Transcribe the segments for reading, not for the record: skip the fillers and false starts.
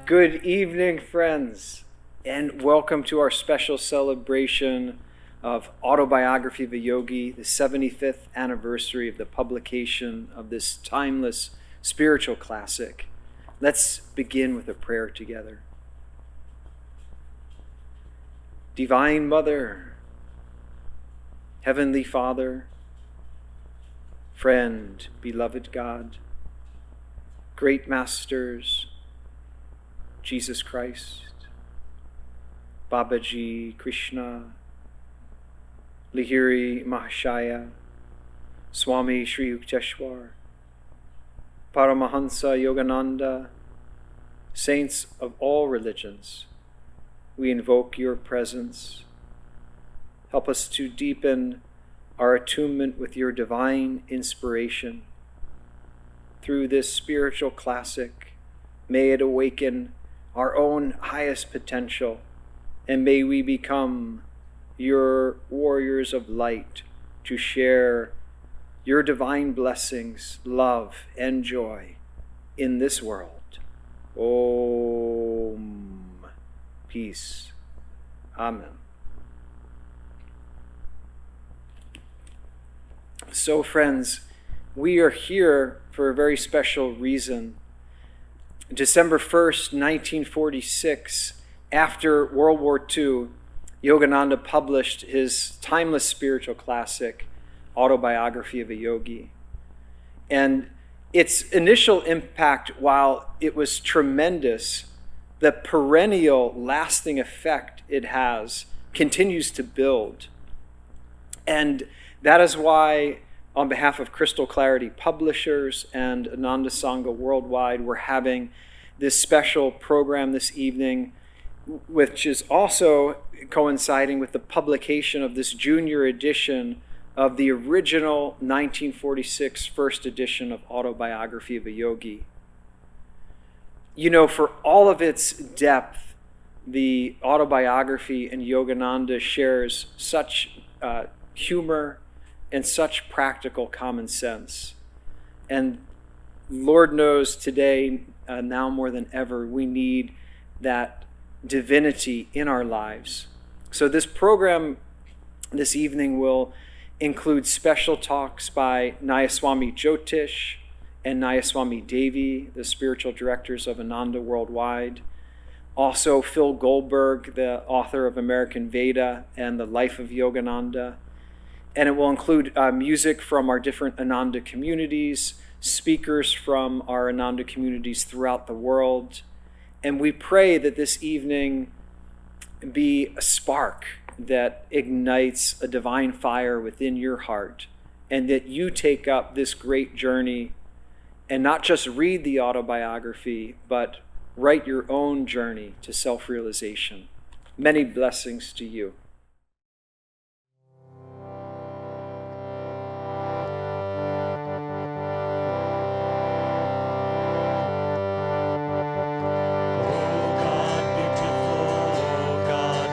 Good evening, friends, and welcome to our special celebration of Autobiography of a Yogi, the 75th anniversary of the publication of this timeless spiritual classic. Let's begin with a prayer together. Divine Mother, Heavenly Father, friend, beloved God, great masters, Jesus Christ, Babaji, Krishna, Lahiri Mahashaya, Swami Sri Yukteswar, Paramhansa Yogananda, saints of all religions, we invoke your presence. Help us to deepen our attunement with your divine inspiration. Through this spiritual classic, may it awaken our own highest potential, and may we become your warriors of light to share your divine blessings, love, and joy in this world. Om. Peace. Amen. So, friends, we are here for a very special reason. December 1st, 1946, after World War II, Yogananda published his timeless spiritual classic, Autobiography of a Yogi. And its initial impact, while it was tremendous, the perennial lasting effect it has continues to build. And that is why, on behalf of Crystal Clarity Publishers and Ananda Worldwide, we're having this special program this evening, which is also coinciding with the publication of this junior edition of the original 1946 first edition of Autobiography of a Yogi. You know, for all of its depth, the autobiography in Yogananda shares such humor and such practical common sense. And Lord knows today, now more than ever, we need that divinity in our lives. So this program this evening will include special talks by Nayaswami Jyotish and Nayaswami Devi, the spiritual directors of Ananda Worldwide. Also Phil Goldberg, the author of American Veda and the Life of Yogananda. And it will include music from our different Ananda communities, speakers from our Ananda communities throughout the world. And we pray that this evening be a spark that ignites a divine fire within your heart, and that you take up this great journey and not just read the autobiography, but write your own journey to self-realization. Many blessings to you. God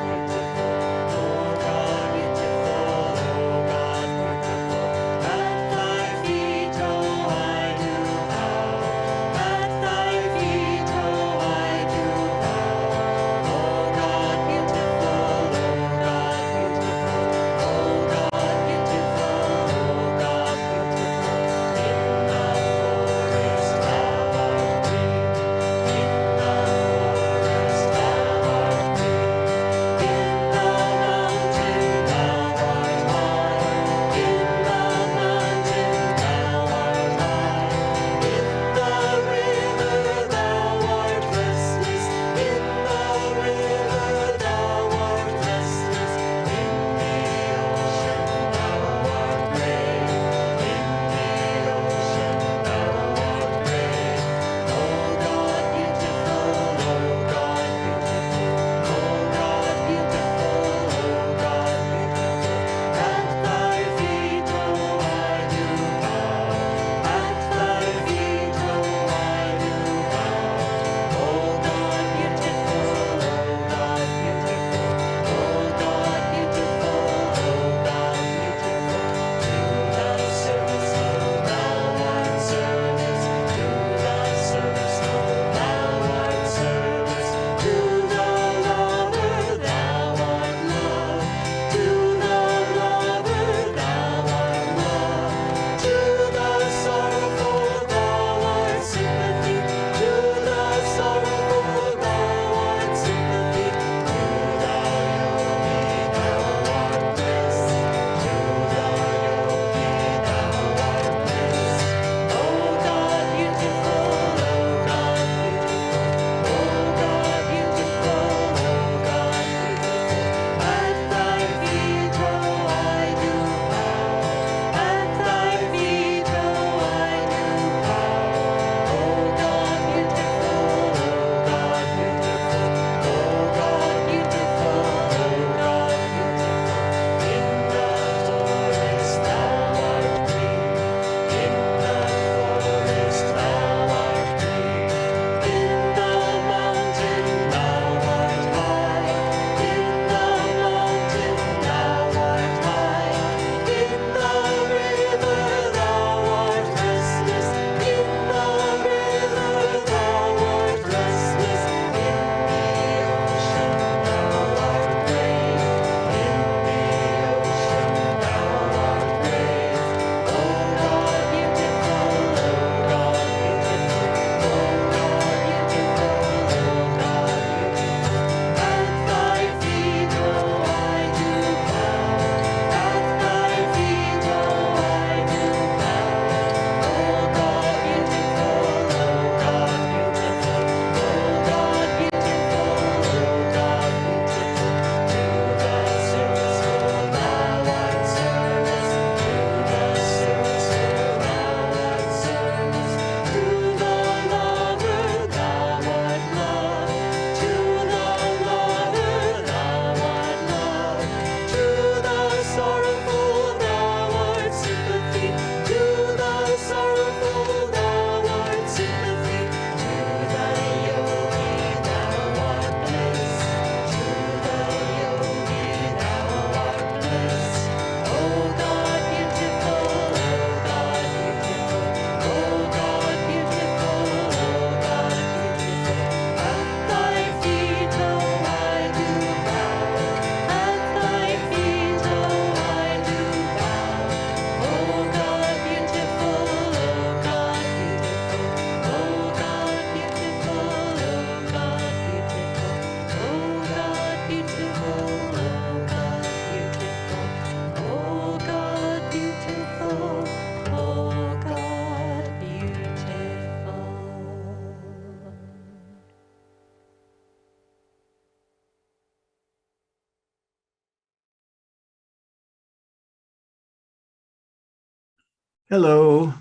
Hello.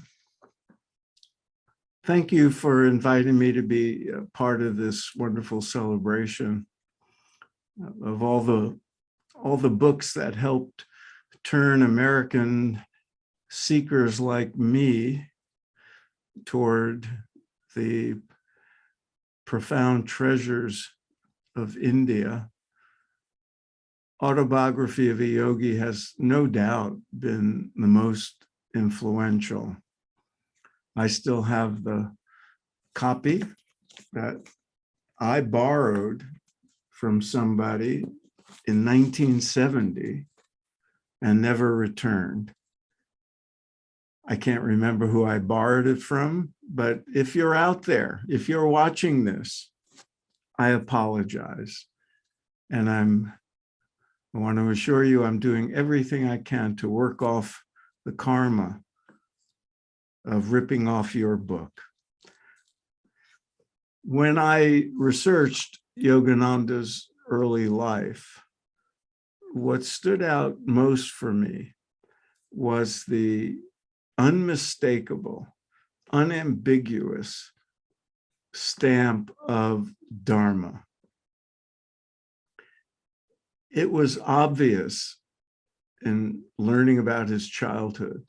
Thank you for inviting me to be a part of this wonderful celebration of all the books that helped turn American seekers like me toward the profound treasures of India. Autobiography of a Yogi has no doubt been the most influential. I still have the copy that I borrowed from somebody in 1970 and never returned. I can't remember who I borrowed it from, but if you're out there, if you're watching this, I apologize. And I want to assure you I'm doing everything I can to work off the karma of ripping off your book. When I researched Yogananda's early life, what stood out most for me was the unmistakable, unambiguous stamp of Dharma. It was obvious in learning about his childhood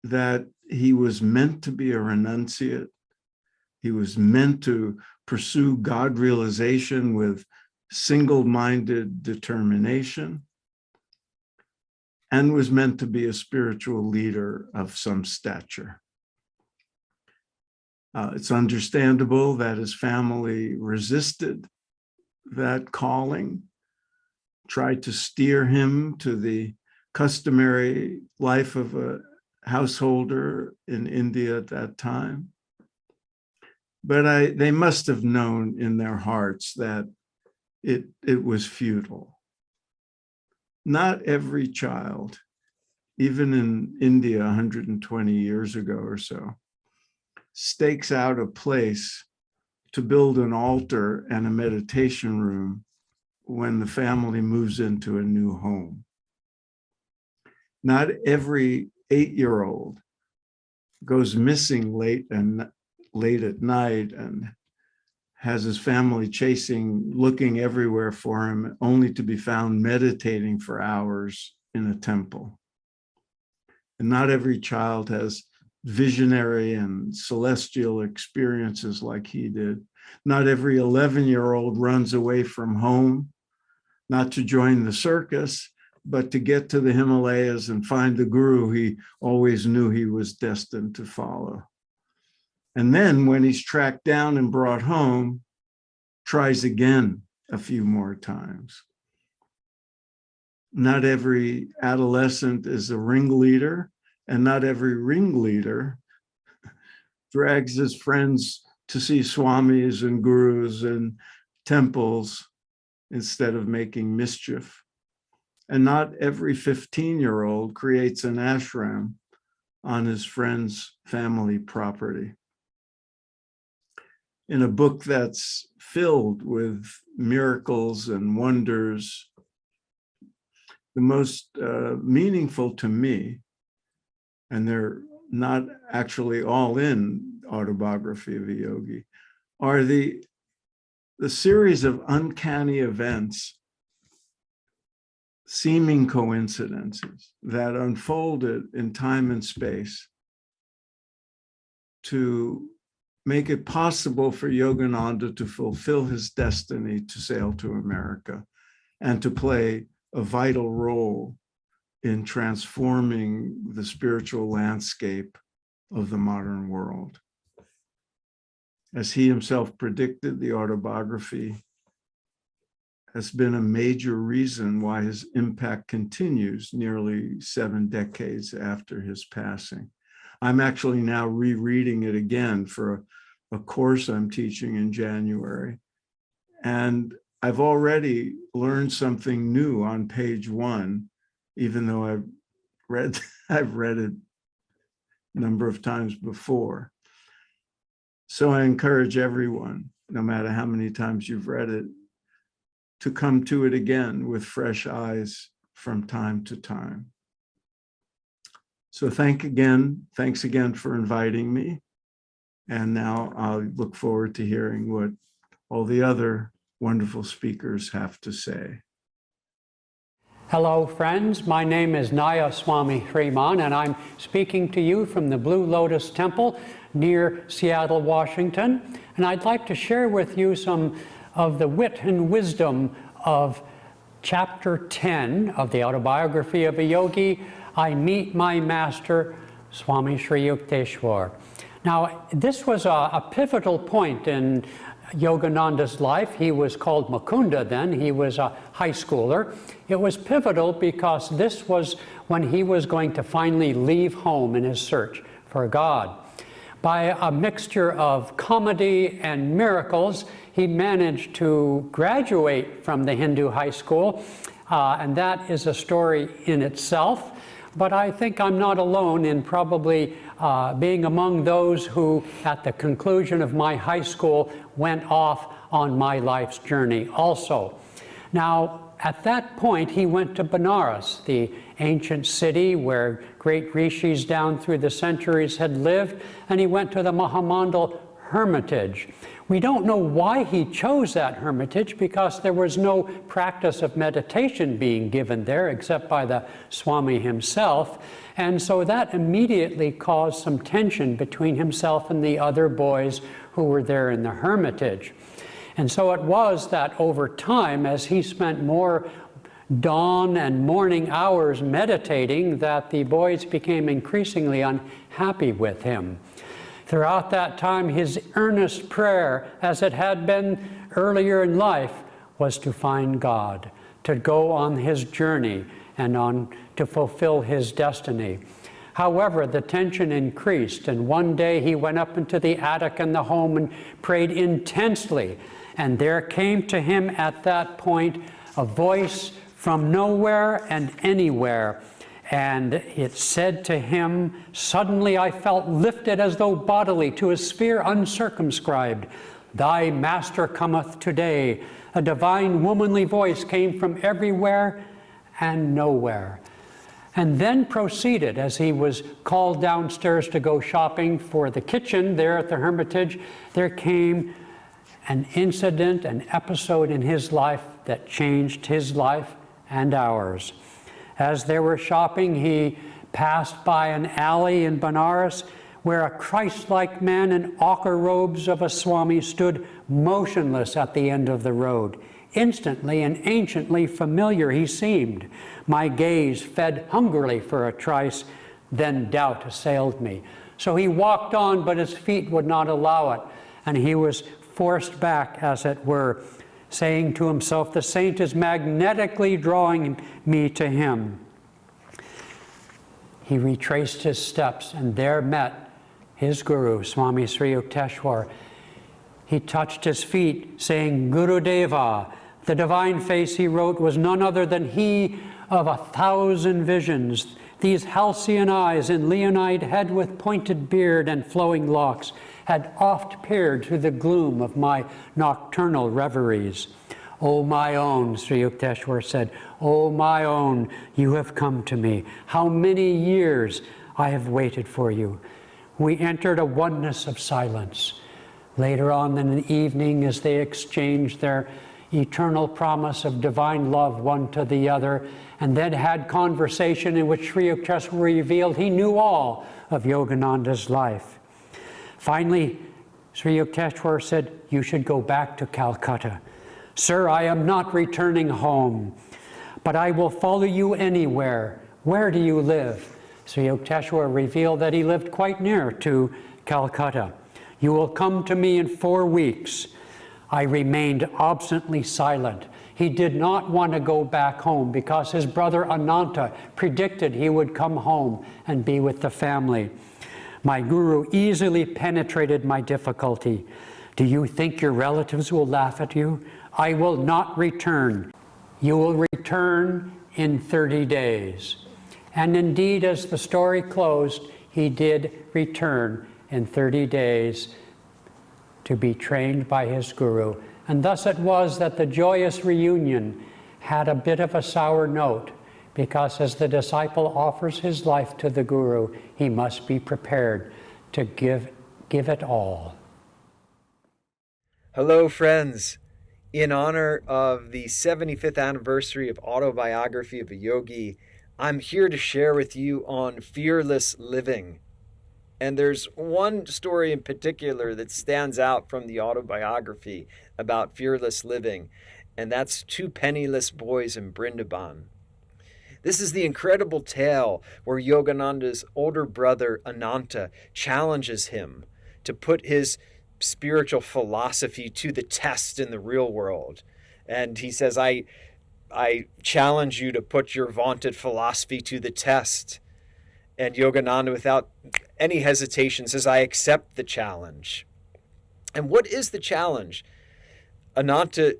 that he was meant to be a renunciate. He was meant to pursue God realization with single-minded determination, and was meant to be a spiritual leader of some stature. It's understandable that his family resisted that calling, tried to steer him to the customary life of a householder in India at that time. But they must have known in their hearts that it was futile. Not every child, even in India 120 years ago or so, stakes out a place to build an altar and a meditation room when the family moves into a new home. Not every 8-year-old goes missing late at night and has his family looking everywhere for him, only to be found meditating for hours in a temple. And not every child has visionary and celestial experiences like he did. Not every 11-year-old runs away from home, not to join the circus, but to get to the Himalayas and find the guru he always knew he was destined to follow. And then when he's tracked down and brought home, tries again a few more times. Not every adolescent is a ringleader, and not every ringleader drags his friends to see swamis and gurus and temples instead of making mischief. And not every 15-year-old creates an ashram on his friend's family property. In a book that's filled with miracles and wonders, the most meaningful to me, and they're not actually all in Autobiography of a Yogi, are the series of uncanny events, seeming coincidences that unfolded in time and space to make it possible for Yogananda to fulfill his destiny to sail to America and to play a vital role in transforming the spiritual landscape of the modern world. As he himself predicted, the autobiography has been a major reason why his impact continues nearly 7 decades after his passing. I'm actually now rereading it again for a course I'm teaching in January. And I've already learned something new on page 1, even though I've read it a number of times before. So I encourage everyone, no matter how many times you've read it, to come to it again with fresh eyes from time to time. So thanks again for inviting me. And now I'll look forward to hearing what all the other wonderful speakers have to say. Hello, friends. My name is Nayaswami and I'm speaking to you from the Blue Lotus Temple near Seattle, Washington. And I'd like to share with you some of the wit and wisdom of Chapter 10 of the Autobiography of a Yogi, I Meet My Master, Swami Yukteswar. Now, this was a pivotal point in Yogananda's life. He was called Mukunda then. He was a high schooler. It was pivotal because this was when he was going to finally leave home in his search for God. By a mixture of comedy and miracles, he managed to graduate from the Hindu high school, and that is a story in itself. But I think I'm not alone in probably being among those who, at the conclusion of my high school, went off on my life's journey also. Now, at that point, he went to Benares, the ancient city where great rishis down through the centuries had lived, and he went to the Mahamandal hermitage. We don't know why he chose that hermitage because there was no practice of meditation being given there except by the Swami himself. And so that immediately caused some tension between himself and the other boys who were there in the hermitage. And so it was that over time, as he spent more dawn and morning hours meditating, that the boys became increasingly unhappy with him. Throughout that time, his earnest prayer, as it had been earlier in life, was to find God, to go on his journey and to fulfill his destiny. However, the tension increased, and one day he went up into the attic in the home and prayed intensely. And there came to him at that point a voice from nowhere and anywhere. And it said to him, "Suddenly I felt lifted as though bodily to a sphere uncircumscribed. Thy master cometh today." A divine womanly voice came from everywhere and nowhere. And then proceeded, as he was called downstairs to go shopping for the kitchen there at the hermitage, there came an incident, an episode in his life that changed his life and ours. As they were shopping, he passed by an alley in Benares where a Christ-like man in ochre robes of a Swami stood motionless at the end of the road. Instantly and anciently familiar he seemed. My gaze fed hungrily for a trice, then doubt assailed me. So he walked on, but his feet would not allow it, and he was forced back, as it were, saying to himself, "The saint is magnetically drawing me to him." He retraced his steps and there met his guru, Swami Yukteswar. He touched his feet, saying, "Guru Deva." The divine face, he wrote, was none other than he of 1,000 visions. These halcyon eyes and leonine head with pointed beard and flowing locks had oft peered through the gloom of my nocturnal reveries. "O my own," Sri Yukteswar said, "O my own, you have come to me. How many years I have waited for you." We entered a oneness of silence. Later on in the evening, as they exchanged their eternal promise of divine love one to the other, and then had conversation in which Sri Yukteswar revealed he knew all of Yogananda's life. Finally, Sri Yukteswar said, "You should go back to Calcutta." "Sir, I am not returning home, but I will follow you anywhere. Where do you live?" Sri Yukteswar revealed that he lived quite near to Calcutta. "You will come to me in 4 weeks." I remained obstinately silent. He did not want to go back home because his brother Ananta predicted he would come home and be with the family. My guru easily penetrated my difficulty. "Do you think your relatives will laugh at you? I will not return. You will return in 30 days. And indeed, as the story closed, he did return in 30 days to be trained by his guru. And thus it was that the joyous reunion had a bit of a sour note because as the disciple offers his life to the Guru, he must be prepared to give it all. Hello, friends. In honor of the 75th anniversary of Autobiography of a Yogi, I'm here to share with you on fearless living. And there's one story in particular that stands out from the autobiography about fearless living, and that's two penniless boys in Brindaban. This is the incredible tale where Yogananda's older brother, Ananda, challenges him to put his spiritual philosophy to the test in the real world. And he says, I challenge you to put your vaunted philosophy to the test. And Yogananda, without any hesitation, says, I accept the challenge. And what is the challenge? Ananda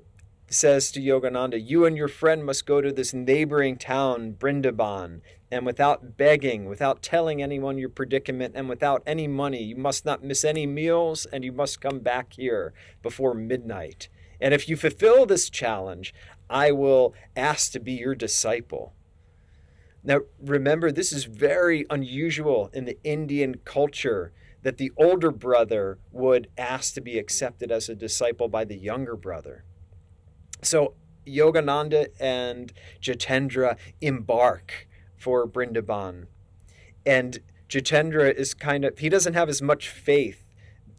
says to Yogananda, you and your friend must go to this neighboring town, Brindaban, and without begging, without telling anyone your predicament, and without any money, you must not miss any meals, and you must come back here before midnight. And if you fulfill this challenge, I will ask to be your disciple. Now, remember, this is very unusual in the Indian culture that the older brother would ask to be accepted as a disciple by the younger brother. So Yogananda and Jitendra embark for Brindaban. And Jitendra is he doesn't have as much faith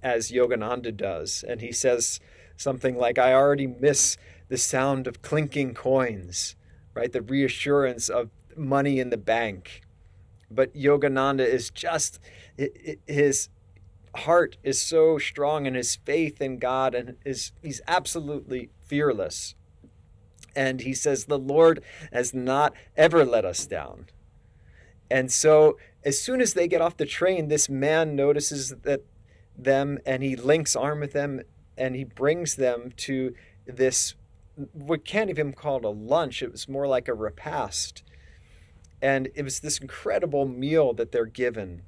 as Yogananda does. And he says something like, I already miss the sound of clinking coins, right? The reassurance of money in the bank. But Yogananda is his heart is so strong and his faith in God, and he's absolutely fearless. And he says, the Lord has not ever let us down. And so as soon as they get off the train, this man notices them and he links arm with them and he brings them to this, we can't even call it a lunch. It was more like a repast. And it was this incredible meal that they're given.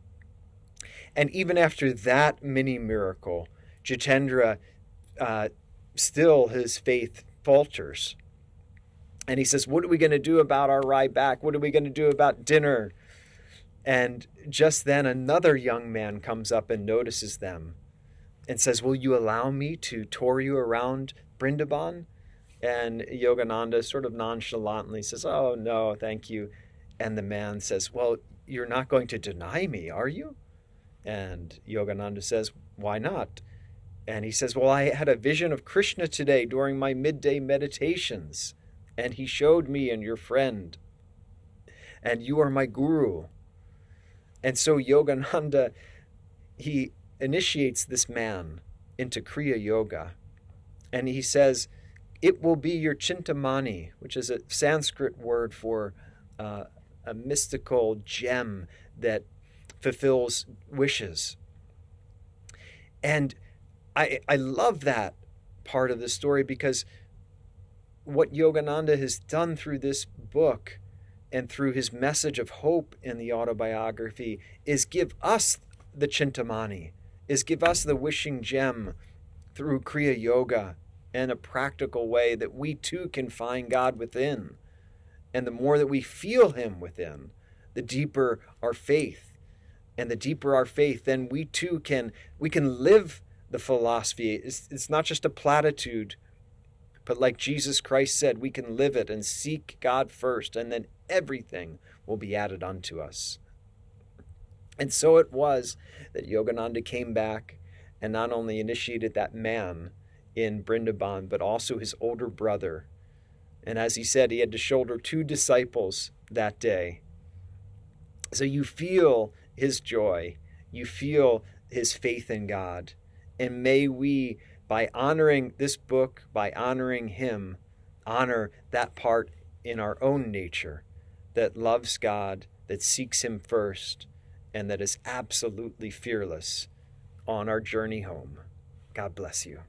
And even after that mini miracle, Jitendra, still his faith falters. And he says, what are we going to do about our ride back? What are we going to do about dinner? And just then another young man comes up and notices them and says, will you allow me to tour you around Brindaban? And Yogananda sort of nonchalantly says, oh, no, thank you. And the man says, well, you're not going to deny me, are you? And Yogananda says, why not? And he says, well, I had a vision of Krishna today during my midday meditations. And he showed me and your friend. And you are my guru. And so Yogananda, he initiates this man into Kriya Yoga. And he says, it will be your chintamani, which is a Sanskrit word for a mystical gem that fulfills wishes. And I love that part of the story, because what Yogananda has done through this book and through his message of hope in the autobiography is give us the chintamani, is give us the wishing gem through Kriya Yoga in a practical way that we too can find God within. And the more that we feel him within, the deeper our faith. And the deeper our faith, then we too can live the philosophy. It's not just a platitude, but like Jesus Christ said, we can live it and seek God first, and then everything will be added unto us. And so it was that Yogananda came back and not only initiated that man in Brindaban, but also his older brother. And as he said, he had to shoulder 2 disciples that day. So you feel his joy, you feel his faith in God. And may we, by honoring this book, by honoring him, honor that part in our own nature that loves God, that seeks him first, and that is absolutely fearless on our journey home. God bless you.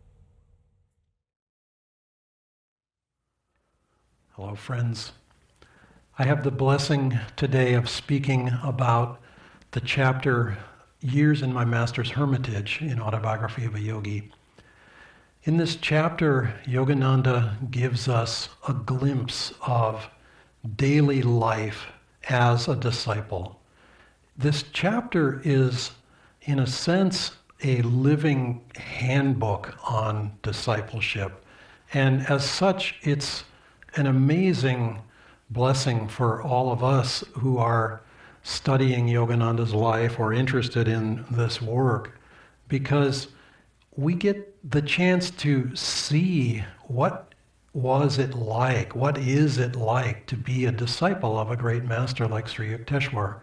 Hello, friends. I have the blessing today of speaking about the chapter Years in My Master's Hermitage in Autobiography of a Yogi. In this chapter, Yogananda gives us a glimpse of daily life as a disciple. This chapter is, in a sense, a living handbook on discipleship. And as such, it's an amazing blessing for all of us who are studying Yogananda's life or interested in this work, because we get the chance to see what was it like, what is it like to be a disciple of a great master like Sri Yukteswar.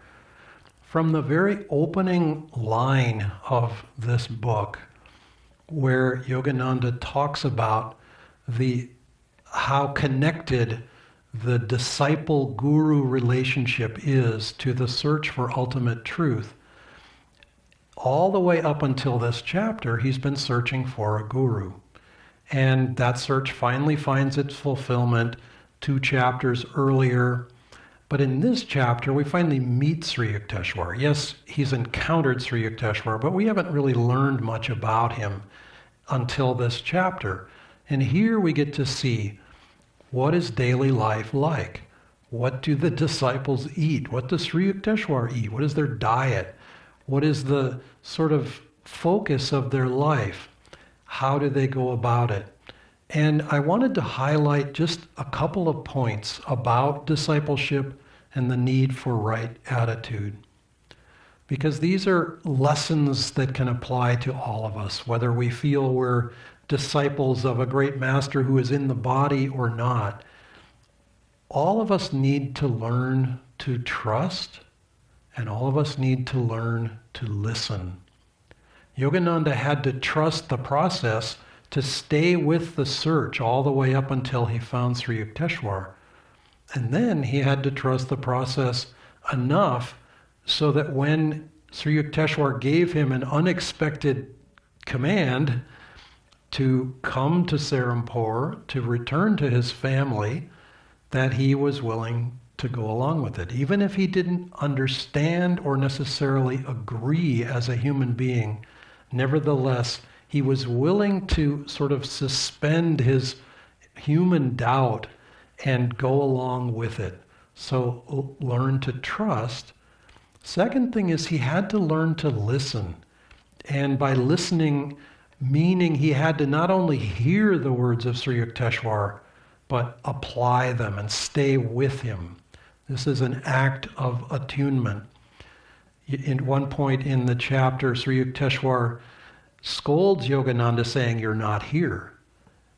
From the very opening line of this book, where Yogananda talks about how connected the disciple-guru relationship is to the search for ultimate truth, all the way up until this chapter, he's been searching for a guru. And that search finally finds its fulfillment 2 chapters earlier. But in this chapter, we finally meet Sri Yukteswar. Yes, he's encountered Sri Yukteswar, but we haven't really learned much about him until this chapter. And here we get to see, what is daily life like? What do the disciples eat? What does Sri Yukteswar eat? What is their diet? What is the sort of focus of their life? How do they go about it? And I wanted to highlight just a couple of points about discipleship and the need for right attitude. Because these are lessons that can apply to all of us, whether we feel we're disciples of a great master who is in the body or not. All of us need to learn to trust, and all of us need to learn to listen. Yogananda had to trust the process to stay with the search all the way up until he found Sri Yukteswar. And then he had to trust the process enough so that when Sri Yukteswar gave him an unexpected command to come to Serampore, to return to his family, that he was willing to go along with it. Even if he didn't understand or necessarily agree as a human being, nevertheless, he was willing to sort of suspend his human doubt and go along with it. So learn to trust. Second thing is he had to learn to listen. And by listening, meaning he had to not only hear the words of Sri Yukteswar, but apply them and stay with him. This is an act of attunement. In one point in the chapter, Sri Yukteswar scolds Yogananda saying, "You're not here."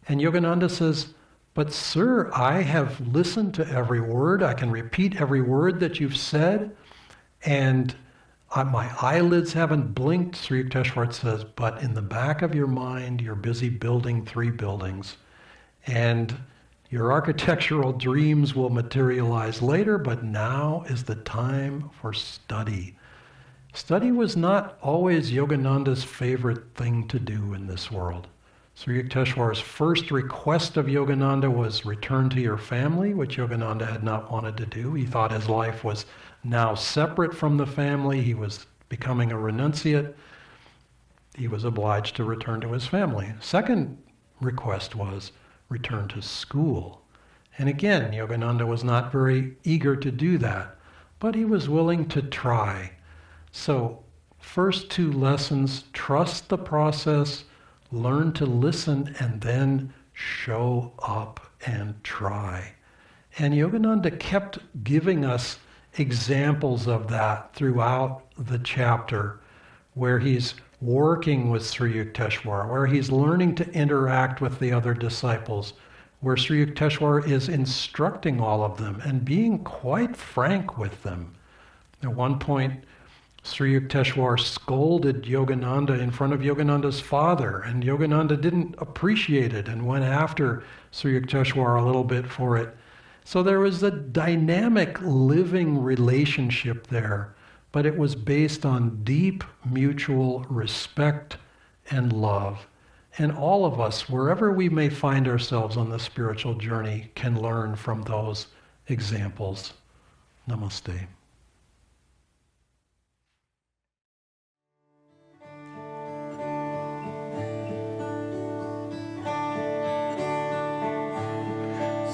And Yogananda says, "But sir, I have listened to every word. I can repeat every word that you've said. And my eyelids haven't blinked." Sri Yukteswar says, "But in the back of your mind, you're busy building 3 buildings. And your architectural dreams will materialize later, but now is the time for study." Study was not always Yogananda's favorite thing to do in this world. Sri Yukteswar's first request of Yogananda was return to your family, which Yogananda had not wanted to do. He thought his life was now separate from the family. He was becoming a renunciate. He was obliged to return to his family. Second request was return to school. And again, Yogananda was not very eager to do that, but he was willing to try. So, first 2 lessons, trust the process, learn to listen, and then show up and try. And Yogananda kept giving us examples of that throughout the chapter, where he's working with Sri Yukteswar, where he's learning to interact with the other disciples, where Sri Yukteswar is instructing all of them and being quite frank with them. At one point, Sri Yukteswar scolded Yogananda in front of Yogananda's father, and Yogananda didn't appreciate it and went after Sri Yukteswar a little bit for it. So there was a dynamic living relationship there, but it was based on deep mutual respect and love. And all of us, wherever we may find ourselves on the spiritual journey, can learn from those examples. Namaste.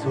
So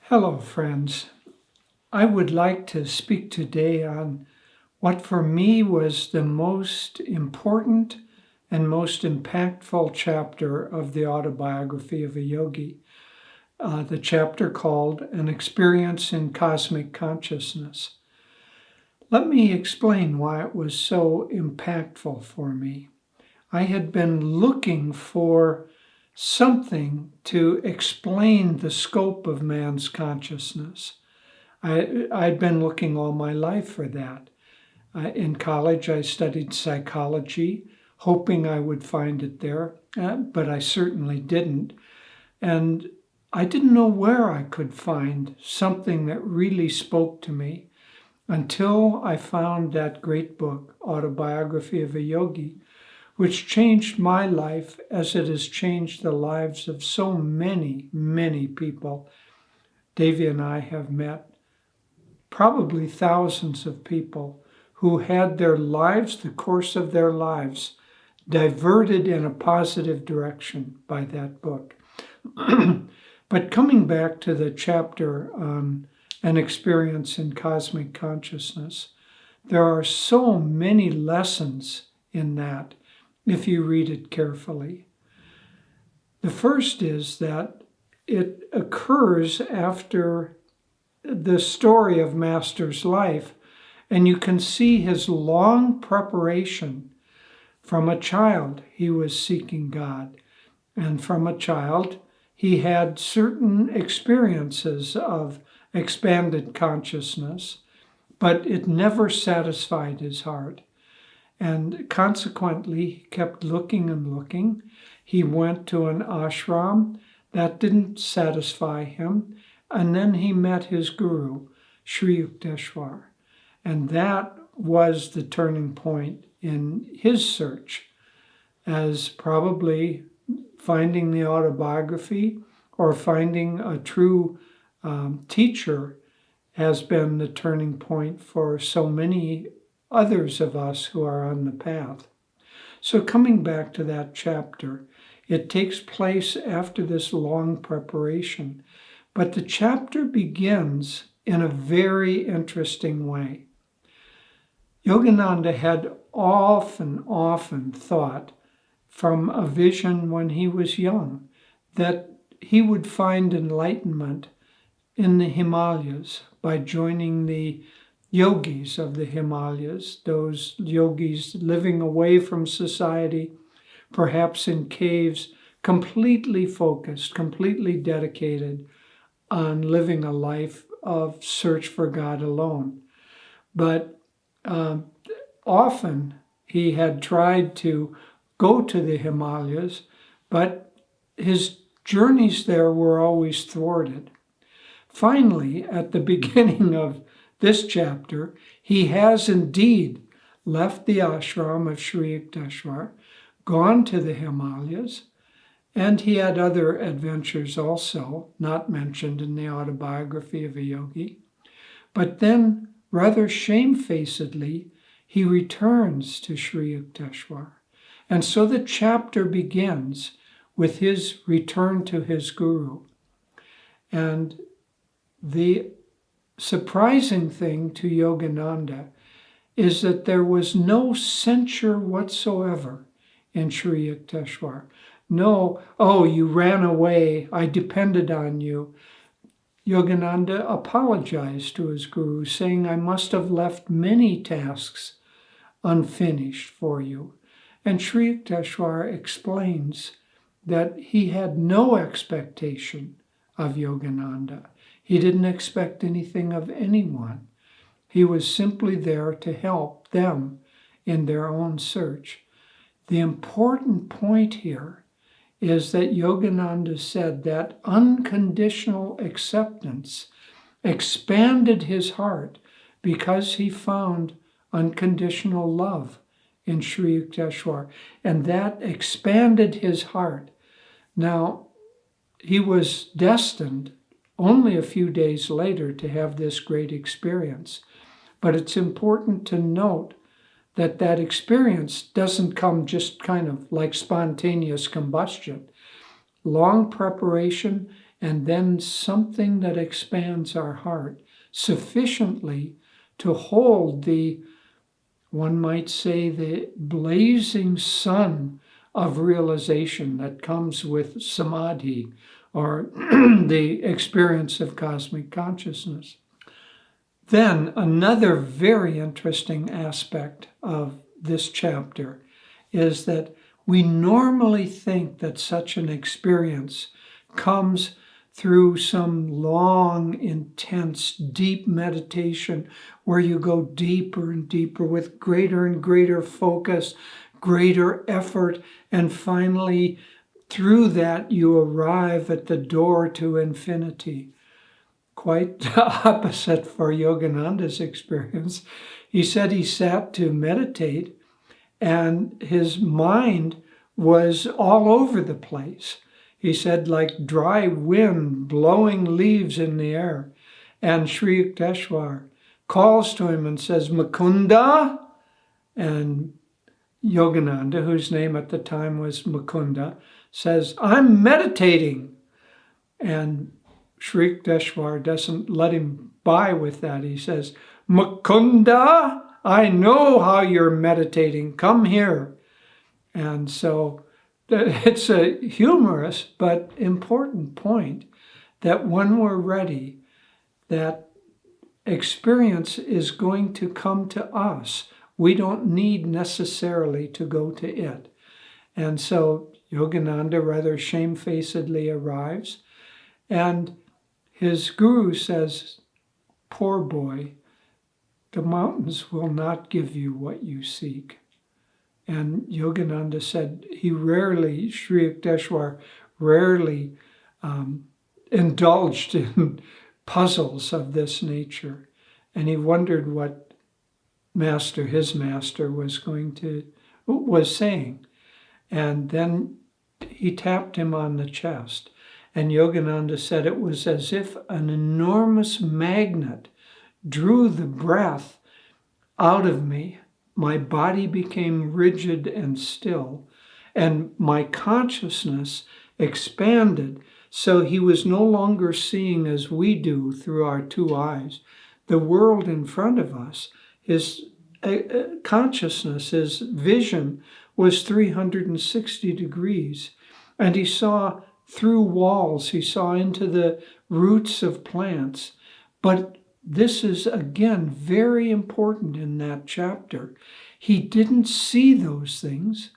Hello, friends. I would like to speak today on what for me was the most important and most impactful chapter of the Autobiography of a Yogi, the chapter called An Experience in Cosmic Consciousness. Let me explain why it was so impactful for me. I had been looking for something to explain the scope of man's consciousness. I'd been looking all my life for that. In college, I studied psychology, hoping I would find it there, but I certainly didn't. And I didn't know where I could find something that really spoke to me until I found that great book, Autobiography of a Yogi, which changed my life as it has changed the lives of so many, many people. Devi and I have met probably thousands of people who had their lives, the course of their lives, diverted in a positive direction by that book. But coming back to the chapter on an experience in cosmic consciousness, there are so many lessons in that if you read it carefully. The first is that it occurs after the story of Master's life, and you can see his long preparation. From a child, he was seeking God, and from a child, he had certain experiences of expanded consciousness, but it never satisfied his heart. And consequently, he kept looking and looking. He went to an ashram. That didn't satisfy him. And then he met his guru, Sri Yukteswar. And that was the turning point in his search, as probably finding the autobiography or finding a true teacher has been the turning point for so many others of us who are on the path. So coming back to that chapter, it takes place after this long preparation, but the chapter begins in a very interesting way. Yogananda had often thought from a vision when he was young that he would find enlightenment in the Himalayas by joining the yogis of the Himalayas, those yogis living away from society, perhaps in caves, completely focused, completely dedicated on living a life of search for God alone. But often he had tried to go to the Himalayas, but his journeys there were always thwarted. Finally, at the beginning of this chapter, he has indeed left the ashram of Sri Yukteswar, gone to the Himalayas, and he had other adventures also, not mentioned in the Autobiography of a Yogi. But then, rather shamefacedly, he returns to Sri Yukteswar. And so the chapter begins with his return to his guru. And the surprising thing to Yogananda is that there was no censure whatsoever in Sri Yukteswar. No, oh, you ran away, I depended on you. Yogananda apologized to his guru, saying, I must have left many tasks unfinished for you. And Sri Yukteswar explains that he had no expectation of Yogananda. He didn't expect anything of anyone. He was simply there to help them in their own search. The important point here is that Yogananda said that unconditional acceptance expanded his heart because he found unconditional love in Sri Yukteswar, and that expanded his heart. Now, he was destined only a few days later to have this great experience, but it's important to note that that experience doesn't come just kind of like spontaneous combustion. Long preparation and then something that expands our heart sufficiently to hold the, one might say, the blazing sun of realization that comes with samadhi, or the experience of cosmic consciousness. Then another very interesting aspect of this chapter is that we normally think that such an experience comes through some long, intense, deep meditation where you go deeper and deeper with greater and greater focus, greater effort, and finally through that you arrive at the door to infinity. Quite the opposite for Yogananda's experience. He said he sat to meditate and his mind was all over the place. He said, like dry wind blowing leaves in the air. And Sri Yukteswar calls to him and says, Mukunda? And Yogananda, whose name at the time was Mukunda, says, I'm meditating. And Sri Yukteswar doesn't let him by with that. He says, Mukunda, I know how you're meditating. Come here. And so it's a humorous but important point that when we're ready, that experience is going to come to us. We don't need necessarily to go to it. And so Yogananda rather shamefacedly arrives, and his guru says, poor boy, the mountains will not give you what you seek. And Yogananda said he rarely, Sri Yukteswar rarely indulged in puzzles of this nature. And he wondered what his master was saying. And then he tapped him on the chest. And Yogananda said it was as if an enormous magnet drew the breath out of me. My body became rigid and still, and my consciousness expanded, so he was no longer seeing as we do through our two eyes. The world in front of us, his consciousness, his vision was 360 degrees, and he saw through walls, he saw into the roots of plants. But this is, again, very important in that chapter. He didn't see those things.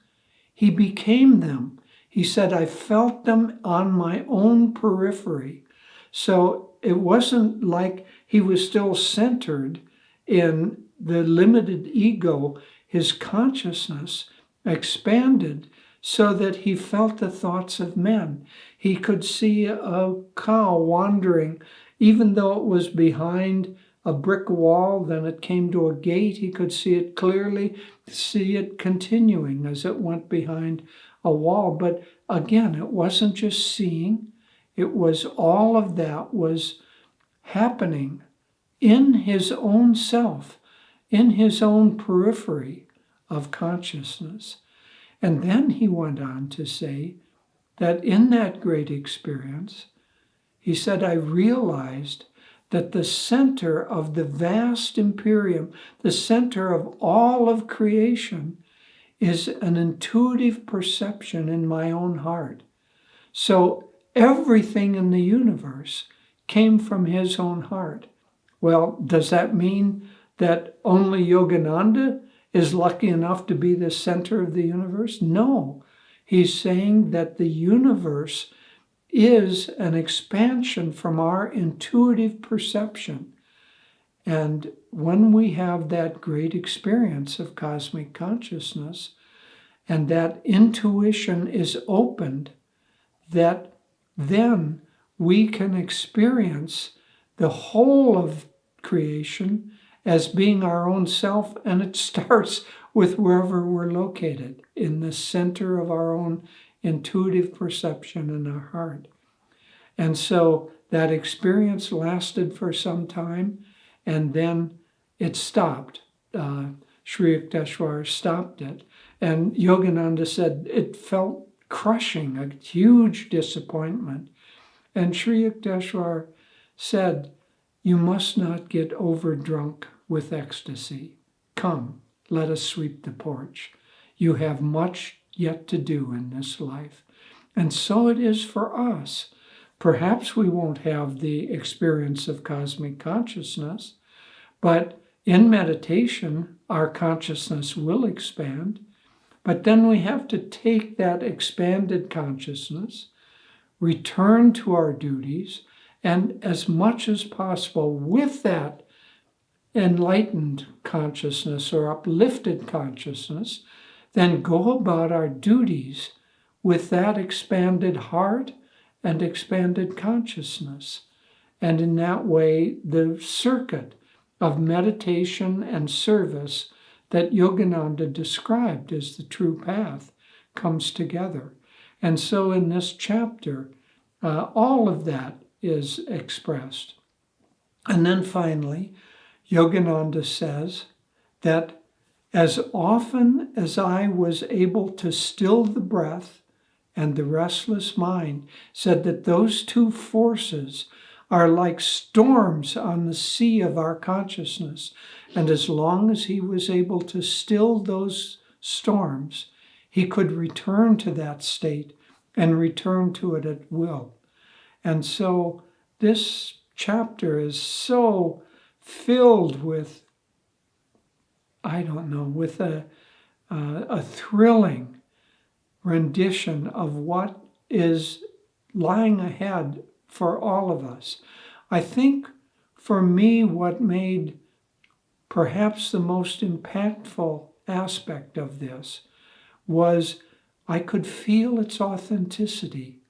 He became them. He said, I felt them on my own periphery. So it wasn't like he was still centered in the limited ego. His consciousness expanded so that he felt the thoughts of men. He could see a cow wandering, even though it was behind a brick wall, then it came to a gate. He could see it clearly, see it continuing as it went behind a wall. But again, it wasn't just seeing, it was all of that was happening in his own self, in his own periphery of consciousness. And then he went on to say that in that great experience, he said, I realized that the center of the vast imperium, the center of all of creation, is an intuitive perception in my own heart. So everything in the universe came from his own heart. Well, does that mean that only Yogananda is lucky enough to be the center of the universe? No. He's saying that the universe is an expansion from our intuitive perception. And when we have that great experience of cosmic consciousness, and that intuition is opened, that then we can experience the whole of creation as being our own self, and it starts with wherever we're located, in the center of our own intuitive perception in our heart. And so that experience lasted for some time, and then it stopped. Sri Yukteswar stopped it. And Yogananda said it felt crushing, a huge disappointment. And Sri Yukteswar said, "You must not get overdrunk with ecstasy. Come, let us sweep the porch. You have much yet to do in this life." And so it is for us. Perhaps we won't have the experience of cosmic consciousness, but in meditation, our consciousness will expand. But then we have to take that expanded consciousness, return to our duties, and as much as possible with that enlightened consciousness or uplifted consciousness, then go about our duties with that expanded heart and expanded consciousness. And in that way, the circuit of meditation and service that Yogananda described as the true path comes together. And so in this chapter, all of that is expressed. And then finally, Yogananda says that as often as I was able to still the breath and the restless mind, said that those two forces are like storms on the sea of our consciousness. And as long as he was able to still those storms, he could return to that state and return to it at will. And so this chapter is so filled with, with a thrilling rendition of what is lying ahead for all of us. I think for me, what made perhaps the most impactful aspect of this was I could feel its authenticity,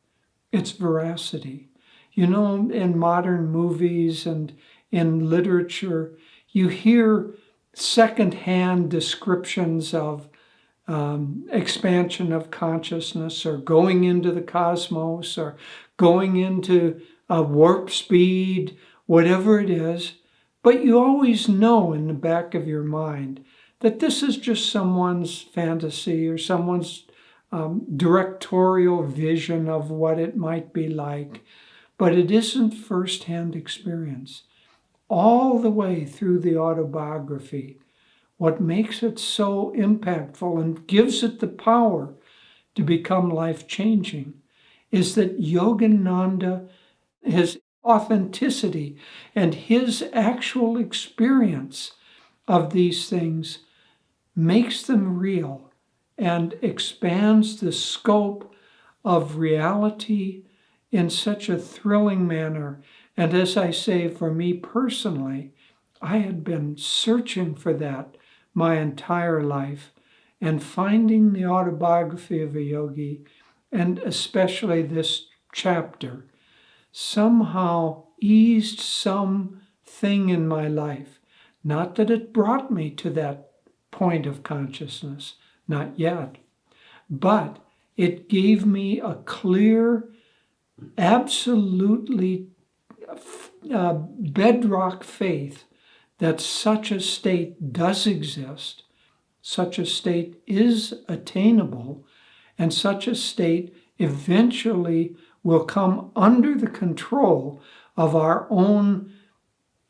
its veracity. You know, in modern movies and in literature, you hear secondhand descriptions of expansion of consciousness or going into the cosmos or going into warp speed, whatever it is. But you always know in the back of your mind that this is just someone's fantasy or someone's directorial vision of what it might be like. But it isn't firsthand experience. All the way through the autobiography, what makes it so impactful and gives it the power to become life-changing is that Yogananda, his authenticity and his actual experience of these things makes them real and expands the scope of reality in such a thrilling manner. And as I say, for me personally, I had been searching for that my entire life, and finding the autobiography of a yogi, and especially this chapter, somehow eased something in my life. Not that it brought me to that point of consciousness, not yet, but it gave me a clear, absolutely bedrock faith that such a state does exist, such a state is attainable, and such a state eventually will come under the control of our own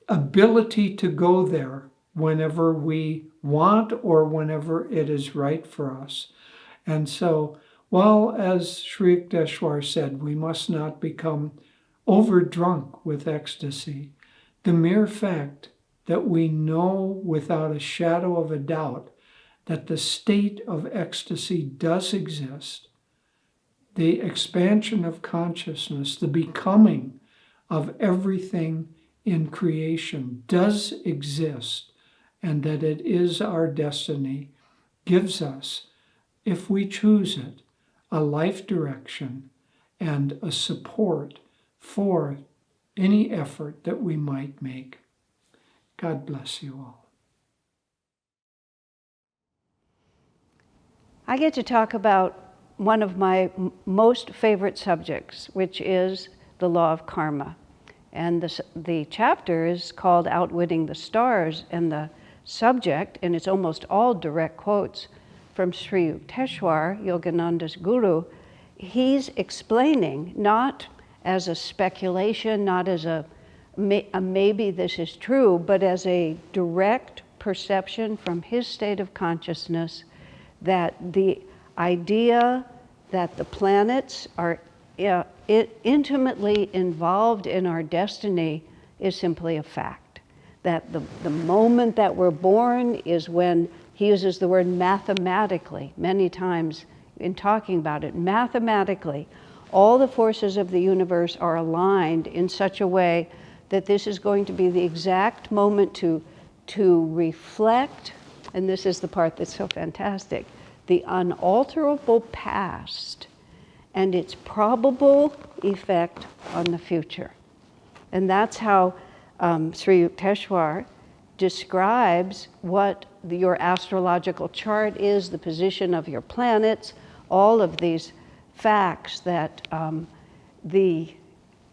ability to go there whenever we want or whenever it is right for us. And so, while, as Sri Yukteswar said, we must not become overdrunk with ecstasy, the mere fact that we know without a shadow of a doubt that the state of ecstasy does exist, the expansion of consciousness, the becoming of everything in creation does exist, and that it is our destiny, gives us, if we choose it, a life direction and a support for any effort that we might make. God bless you all. I get to talk about one of my most favorite subjects, which is the law of karma. And the chapter is called Outwitting the Stars, and the subject, and it's almost all direct quotes from Sri Yukteswar, Yogananda's guru, he's explaining, not as a speculation, not as a maybe this is true, but as a direct perception from his state of consciousness that the idea that the planets are intimately involved in our destiny is simply a fact. That the moment that we're born is when, he uses the word mathematically many times in talking about it, mathematically, all the forces of the universe are aligned in such a way that this is going to be the exact moment to reflect, and this is the part that's so fantastic, the unalterable past and its probable effect on the future. And that's how Sri Yukteswar describes what your astrological chart is, the position of your planets, all of these facts that the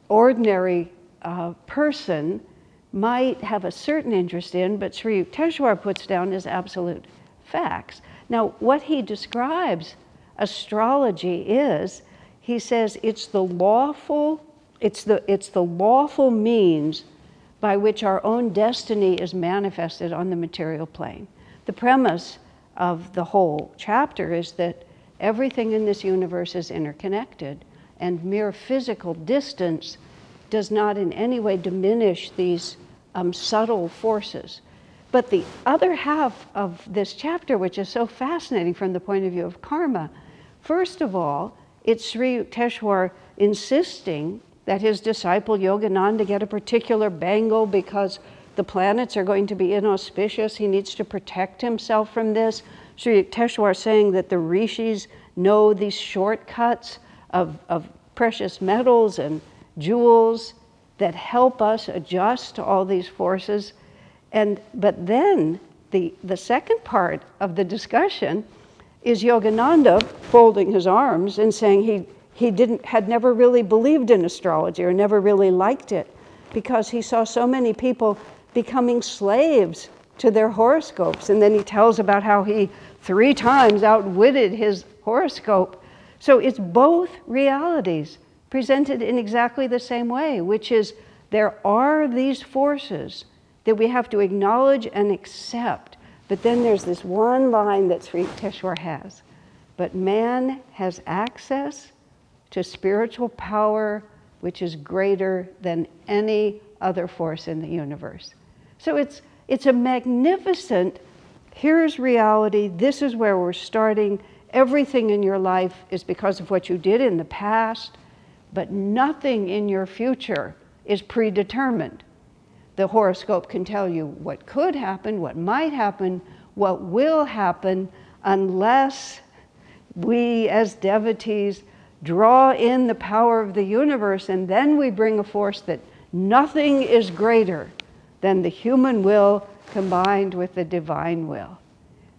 ordinary person might have a certain interest in, but Sri Yukteswar puts down as absolute facts. Now, what he describes astrology is, he says it's the lawful means by which our own destiny is manifested on the material plane. The premise of the whole chapter is that everything in this universe is interconnected, and mere physical distance does not in any way diminish these subtle forces. But the other half of this chapter, which is so fascinating from the point of view of karma, first of all, it's Sri Yukteswar insisting that his disciple Yogananda get a particular bangle because the planets are going to be inauspicious. He needs to protect himself from this. Sri Yukteswar saying that the rishis know these shortcuts of precious metals and jewels that help us adjust to all these forces. But then the second part of the discussion is Yogananda folding his arms and saying he had never really believed in astrology or never really liked it because he saw so many people becoming slaves to their horoscopes. And then he tells about how he 3 times outwitted his horoscope. So it's both realities presented in exactly the same way, which is there are these forces that we have to acknowledge and accept. But then there's this one line that Sri Yukteswar has. But man has access to spiritual power which is greater than any other force in the universe. So it's a magnificent, here's reality, this is where we're starting. Everything in your life is because of what you did in the past, but nothing in your future is predetermined. The horoscope can tell you what could happen, what might happen, what will happen, unless we as devotees draw in the power of the universe, and then we bring a force that nothing is greater than the human will combined with the divine will.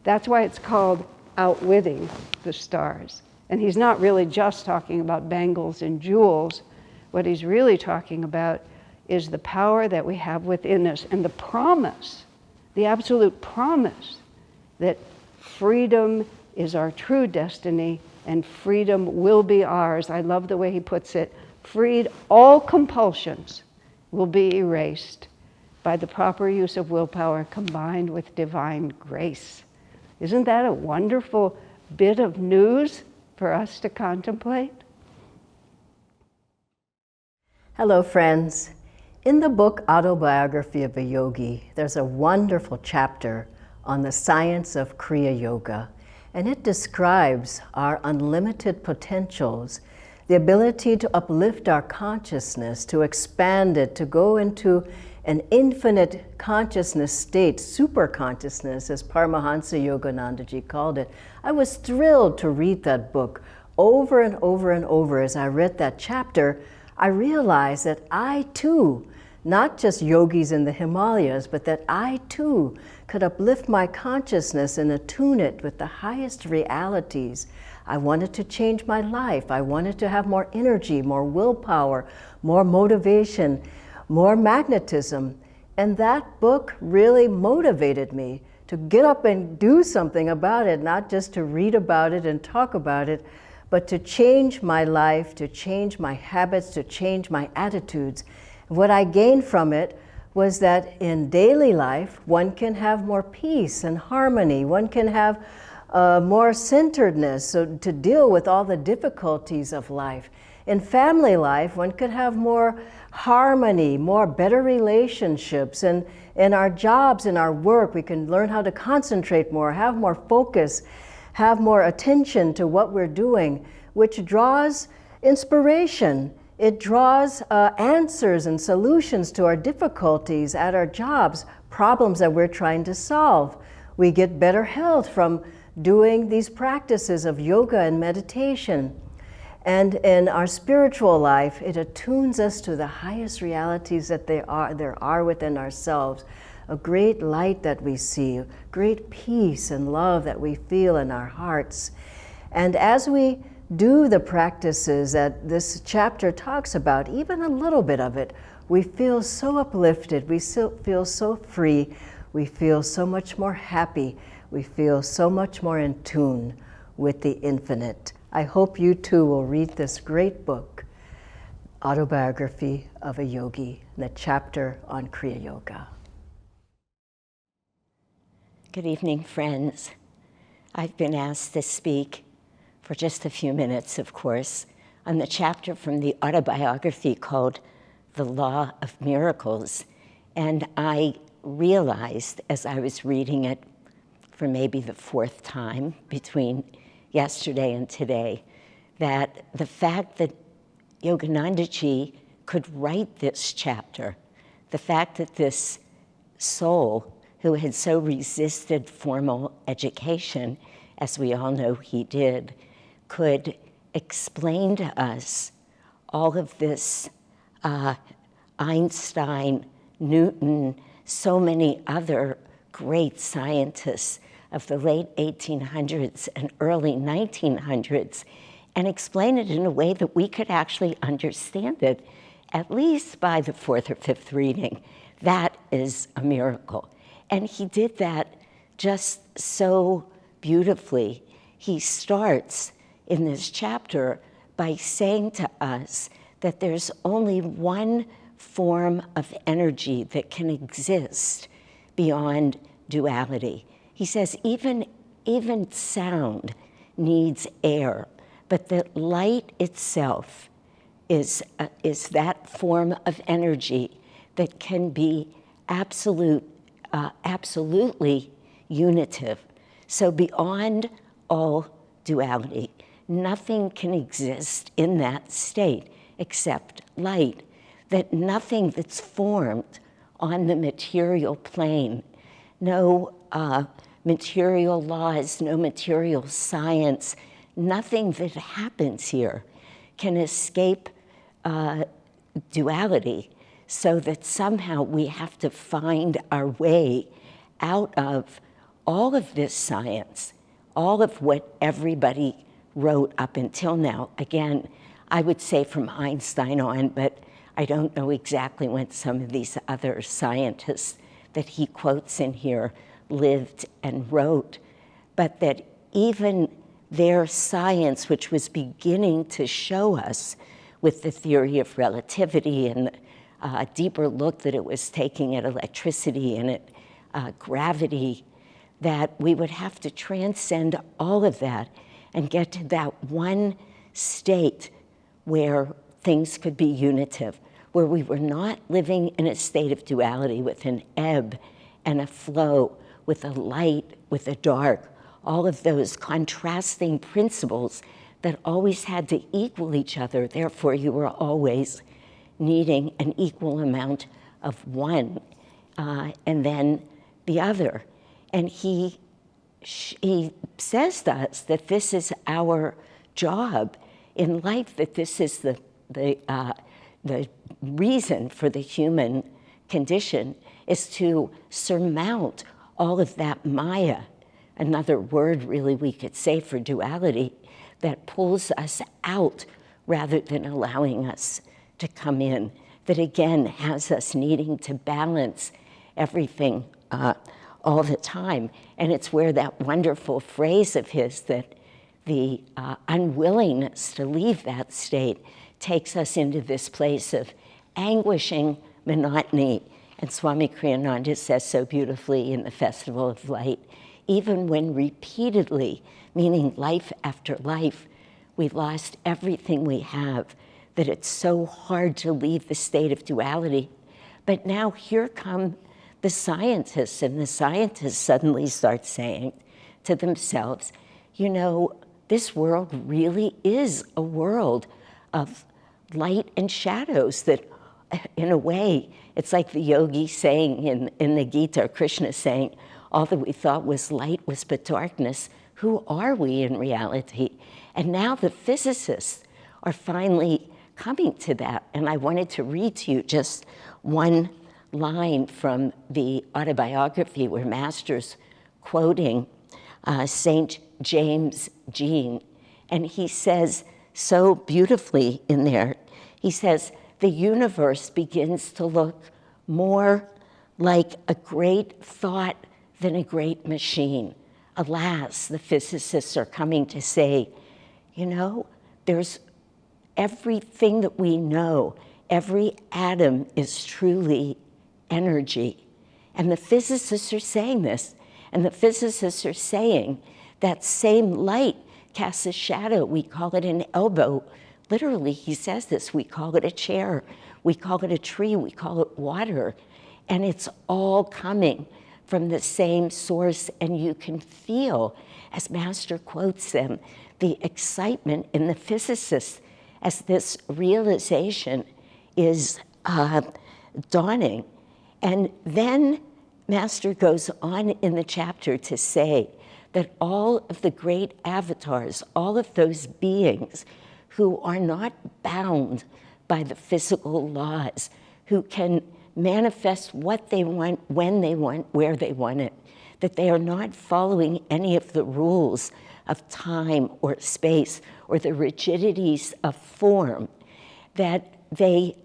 That's why it's called Outwitting the Stars. And he's not really just talking about bangles and jewels. What he's really talking about is the power that we have within us and the promise, the absolute promise that freedom is our true destiny and freedom will be ours. I love the way he puts it. Freed, all compulsions will be erased by the proper use of willpower combined with divine grace. Isn't that a wonderful bit of news for us to contemplate? Hello, friends. In the book Autobiography of a Yogi, there's a wonderful chapter on the science of Kriya Yoga, and it describes our unlimited potentials, the ability to uplift our consciousness, to expand it, to go into an infinite consciousness state, super consciousness, as Paramhansa Yogananda ji called it. I was thrilled to read that book over and over and over. As I read that chapter, I realized that I too, not just yogis in the Himalayas, but that I too could uplift my consciousness and attune it with the highest realities. I wanted to change my life. I wanted to have more energy, more willpower, more motivation, more magnetism. And that book really motivated me to get up and do something about it, not just to read about it and talk about it, but to change my life, to change my habits, to change my attitudes. What I gained from it was that in daily life, one can have more peace and harmony. One can have more centeredness, so to deal with all the difficulties of life. In family life, one could have more harmony, more better relationships. And in our jobs, in our work, we can learn how to concentrate more, have more focus, have more attention to what we're doing, which draws inspiration. It draws answers and solutions to our difficulties at our jobs, problems that we're trying to solve. We get better health from doing these practices of yoga and meditation. And in our spiritual life, it attunes us to the highest realities that there are within ourselves. A great light that we see, great peace and love that we feel in our hearts. And as we do the practices that this chapter talks about, even a little bit of it, we feel so uplifted, we feel so free, we feel so much more happy, we feel so much more in tune with the infinite. I hope you too will read this great book, Autobiography of a Yogi, the chapter on Kriya Yoga. Good evening, friends. I've been asked to speak for just a few minutes, of course, on the chapter from the autobiography called The Law of Miracles. And I realized as I was reading it for maybe the fourth time between yesterday and today, that the fact that Yoganandaji could write this chapter, the fact that this soul who had so resisted formal education, as we all know he did, could explain to us all of this Einstein, Newton, so many other great scientists of the late 1800s and early 1900s, and explain it in a way that we could actually understand it, at least by the fourth or fifth reading. That is a miracle. And he did that just so beautifully. He starts in this chapter by saying to us that there's only one form of energy that can exist beyond duality. He says even sound needs air, but that light itself is that form of energy that can be absolutely unitive. So beyond all duality, nothing can exist in that state except light, that nothing that's formed on the material plane, no material laws, no material science, nothing that happens here can escape duality, so that somehow we have to find our way out of all of this science, all of what everybody wrote up until now. Again, I would say from Einstein on, but I don't know exactly when some of these other scientists that he quotes in here lived and wrote, but that even their science, which was beginning to show us with the theory of relativity and a deeper look that it was taking at electricity and at gravity, that we would have to transcend all of that and get to that one state where things could be unitive, where we were not living in a state of duality with an ebb and a flow, with a light, with a dark, all of those contrasting principles that always had to equal each other. Therefore, you were always needing an equal amount of one and then the other. And he says to us that this is our job in life, that this is the reason for the human condition, is to surmount all of that Maya, another word really we could say for duality, that pulls us out rather than allowing us to come in, that again has us needing to balance everything all the time. And it's where that wonderful phrase of his that the unwillingness to leave that state takes us into this place of anguishing monotony. And Swami Kriyananda says so beautifully in the Festival of Light, even when repeatedly, meaning life after life, we've lost everything we have, that it's so hard to leave the state of duality. But now here come the scientists, and the scientists suddenly start saying to themselves, you know, this world really is a world of light and shadows that, in a way, it's like the yogi saying in the Gita, Krishna saying, all that we thought was light was but darkness. Who are we in reality? And now the physicists are finally coming to that. And I wanted to read to you just one line from the Autobiography where Master's quoting St. James Jean. And he says so beautifully in there, he says, the universe begins to look more like a great thought than a great machine. Alas, the physicists are coming to say, you know, there's everything that we know, every atom is truly energy. And the physicists are saying this, and the physicists are saying that same light casts a shadow. We call it an elbow. Literally, he says this, we call it a chair, we call it a tree, we call it water. And it's all coming from the same source, and you can feel, as Master quotes them, the excitement in the physicists as this realization is dawning. And then Master goes on in the chapter to say that all of the great avatars, all of those beings who are not bound by the physical laws, who can manifest what they want, when they want, where they want it, that they are not following any of the rules of time or space or the rigidities of form, that they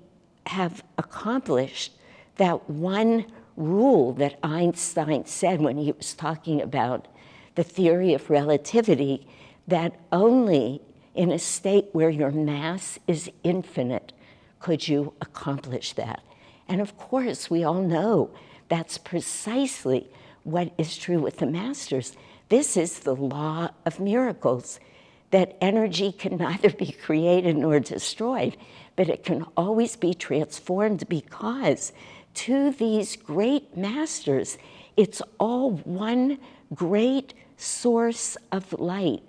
have accomplished that one rule that Einstein said when he was talking about the theory of relativity, that only in a state where your mass is infinite could you accomplish that. And of course, we all know that's precisely what is true with the masters. This is the law of miracles, that energy can neither be created nor destroyed, but it can always be transformed, because to these great masters, it's all one great source of light.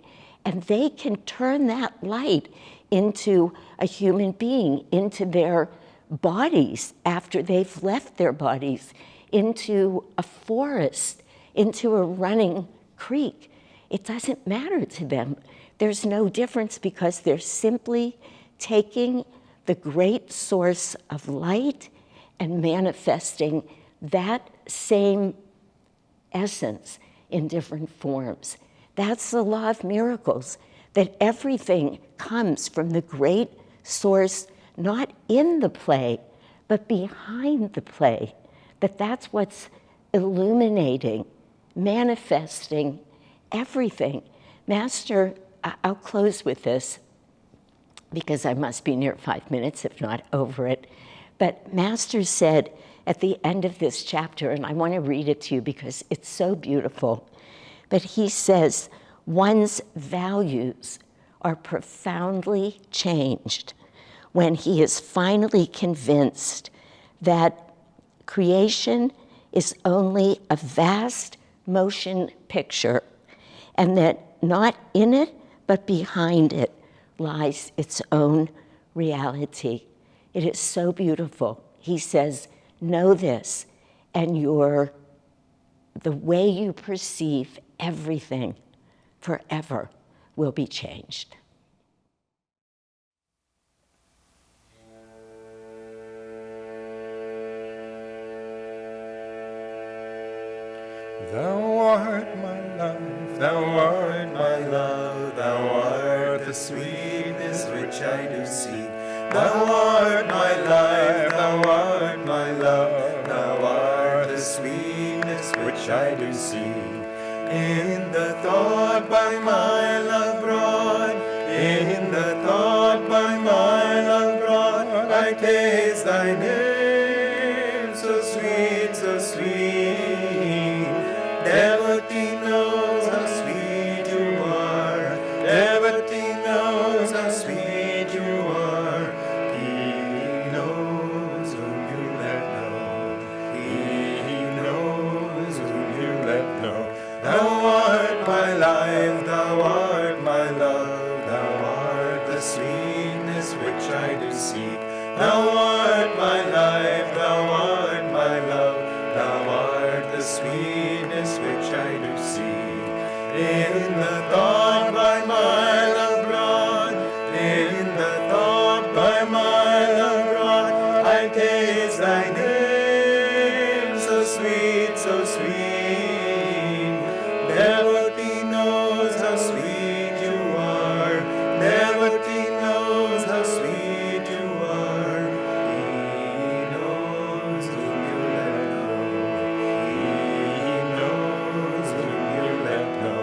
And they can turn that light into a human being, into their bodies after they've left their bodies, into a forest, into a running creek. It doesn't matter to them. There's no difference, because they're simply taking the great source of light and manifesting that same essence in different forms. That's the law of miracles, that everything comes from the great source, not in the play, but behind the play. That's what's illuminating, manifesting everything. Master, I'll close with this, because I must be near 5 minutes, if not over it. But Master said at the end of this chapter, and I want to read it to you because it's so beautiful, but he says, one's values are profoundly changed when he is finally convinced that creation is only a vast motion picture, and that not in it, but behind it lies its own reality. It is so beautiful. He says, know this, and the way you perceive everything forever will be changed. Thou art my love, thou art my love, thou art the sweetness which I do seek. Thou art my life, thou art my love, thou art the sweetness which I do seek. In the thought by my love brought In the thought by my love brought, I taste thy name, so sweet, so sweet. Devotee knows how sweet you are. Devotee knows how sweet you are. He knows whom you let know. He knows whom you let know. Thou art my life, thou art my love, thou art the sweetness which I do seek. Thou art my life, thou art my love, thou art the sweetness which I do seek. In the thought by my love brought, in the thought by my love brought, I taste thy name, so sweet, so sweet. Devotee knows how sweet you are. Devotee knows how sweet you are. He knows whom you let know. He knows whom you let know.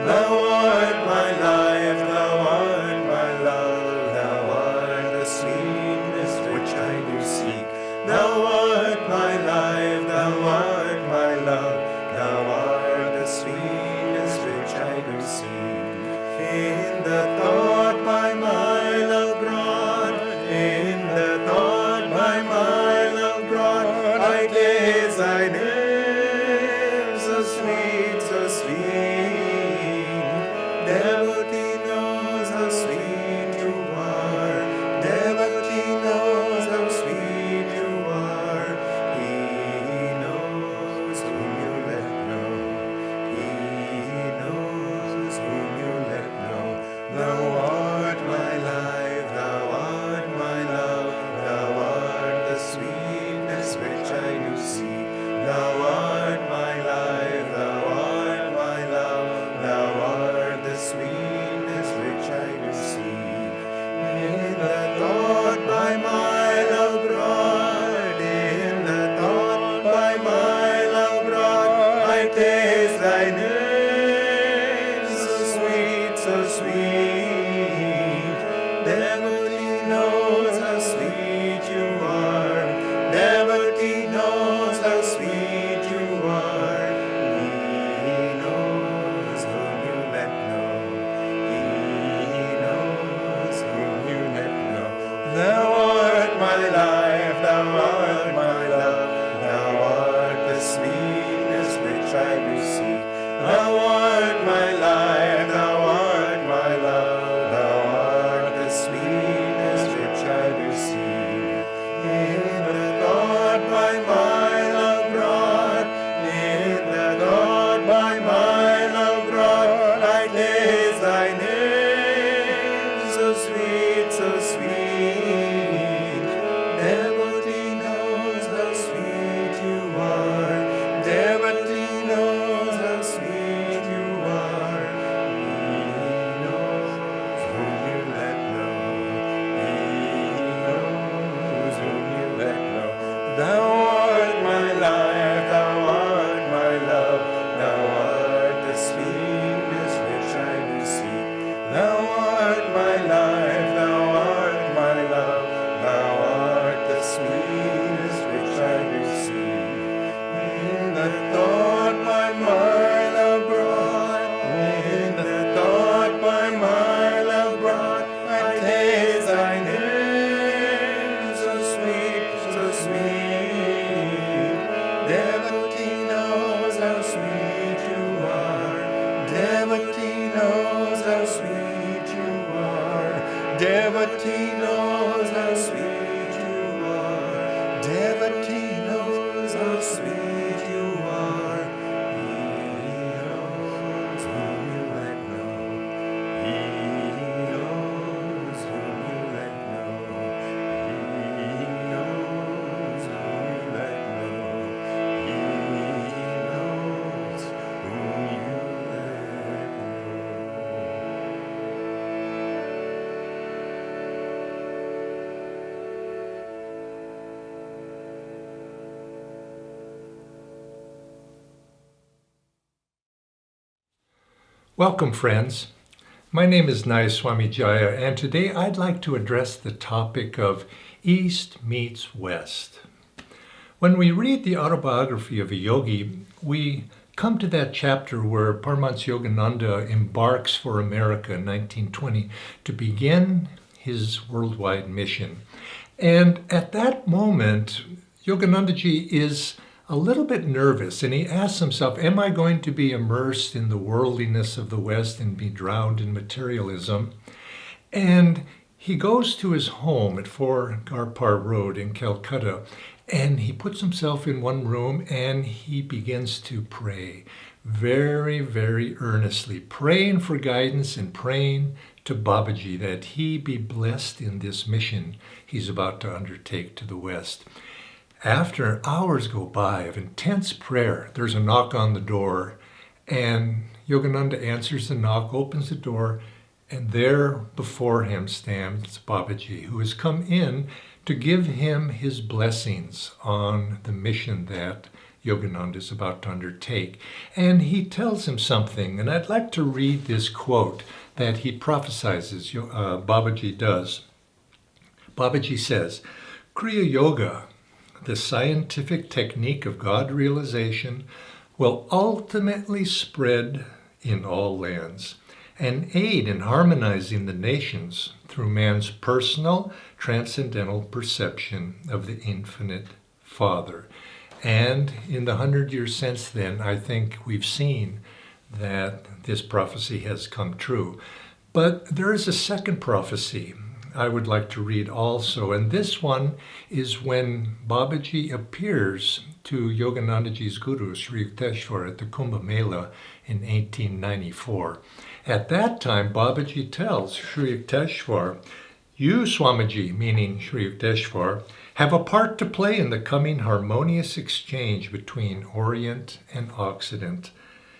Thou art my life, thou art my love, thou art the sweetness which I do seek. Thou art my life, thou art my love, thou art the sweetness which I do seek. In the thought by my love brought, in the thought by my love brought, I taste thy name, so sweet, so sweet. Devotee knows how sweet you are. Devotee knows how sweet you are. He knows whom you let know. He knows whom you let know. Thou art my life, thou art my love, thou art the sweetness which I do seek. Thou art my life, thou art my love, thou art the sweetness which I do seek. In the thought by my love brought, in the thought by my love brought, I taste thy name, so sweet, so sweet. Devotee knows how sweet you are. Devotee knows how sweet you are. He knows whom you let know. He knows whom you let know. Thou art my life, thou art my love, thou art the sweetness which I do seek. Thou art my life, thou art my love, thou art the sweetness which I do seek. In the thought by my love brought, in the thought by my love brought, I taste thy name, so sweet, so sweet. Devotee knows how sweet you are. Devotee knows how sweet you are. He knows whom you let know. He knows whom you let know. Thou art my life, thou art my love, thou art the sweetness which I do seek. Thou art my life, thou art my love, thou art the sweetness which I do seek. In the thought by my love brought, in the thought by my love brought, I taste thy name, so sweet, so sweet. Devotee knows how sweet you are. Devotee knows how sweet you are. Devotee knows how sweet you are. Devotee knows how sweet you are. He knows whom you let know. He knows whom you let know. He knows whom you let know. He knows whom you let Welcome, friends. My name is Nayaswami Jaya, and today I'd like to address the topic of East meets West. When we read the autobiography of a yogi, we come to that chapter where Paramhansa Yogananda embarks for America in 1920 to begin his worldwide mission. And at that moment, Yoganandaji is a little bit nervous, and he asks himself, am I going to be immersed in the worldliness of the West and be drowned in materialism? And he goes to his home at 4 Garpar Road in Calcutta, and he puts himself in one room and he begins to pray very, very earnestly, praying for guidance and praying to Babaji that he be blessed in this mission he's about to undertake to the West. After hours go by of intense prayer, there's a knock on the door, and Yogananda answers the knock, opens the door, and there before him stands Babaji, who has come in to give him his blessings on the mission that Yogananda is about to undertake. And he tells him something, and I'd like to read this quote that he prophesizes, Babaji does. Babaji says, Kriya Yoga, the scientific technique of God realization, will ultimately spread in all lands and aid in harmonizing the nations through man's personal, transcendental perception of the infinite Father. And in the 100 years since then, I think we've seen that this prophecy has come true. But there is a second prophecy I would like to read also, and this one is when Babaji appears to Yoganandaji's guru, Sri Yukteswar, at the Kumbh Mela in 1894. At that time, Babaji tells Sri Yukteswar, you, Swamiji, meaning Sri Yukteswar, have a part to play in the coming harmonious exchange between Orient and Occident.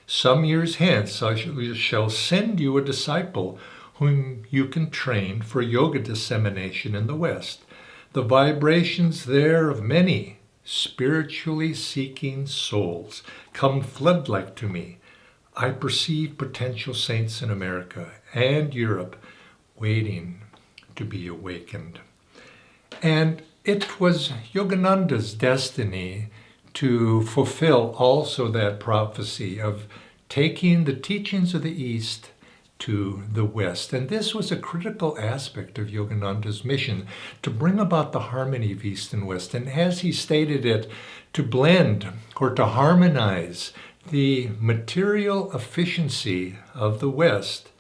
Some years hence I shall send you a disciple whom you can train for yoga dissemination in the West. The vibrations there of many spiritually seeking souls come flood-like to me. I perceive potential saints in America and Europe waiting to be awakened. And it was Yogananda's destiny to fulfill also that prophecy of taking the teachings of the East to the West. And this was a critical aspect of Yogananda's mission, to bring about the harmony of East and West. And as he stated it, to blend or to harmonize the material efficiency of the West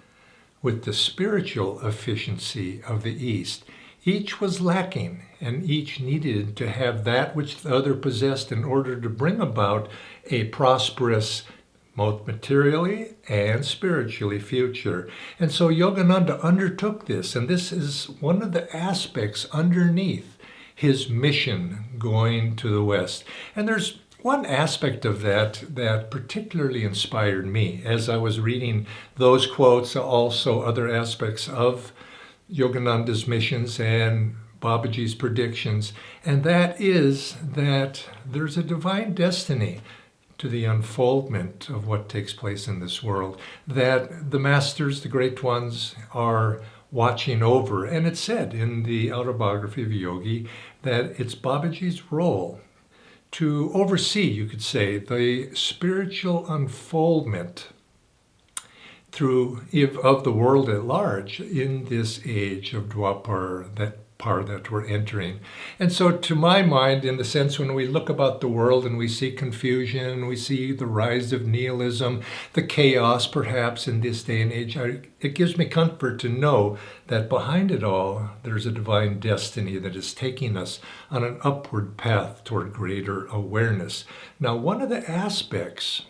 with the spiritual efficiency of the East. Each was lacking, and each needed to have that which the other possessed in order to bring about a prosperous, both materially and spiritually, future. And so Yogananda undertook this, and this is one of the aspects underneath his mission going to the West. And there's one aspect of that that particularly inspired me as I was reading those quotes, also other aspects of Yogananda's missions and Babaji's predictions, and that is that there's a divine destiny to the unfoldment of what takes place in this world, that the masters, the great ones, are watching over. And it's said in the Autobiography of a Yogi that it's Babaji's role to oversee, you could say, the spiritual unfoldment of the world at large in this age of Dwapar, that we're entering. And so to my mind, in the sense when we look about the world and we see confusion, we see the rise of nihilism, the chaos perhaps in this day and age, it gives me comfort to know that behind it all, there's a divine destiny that is taking us on an upward path toward greater awareness. Now, one of the aspects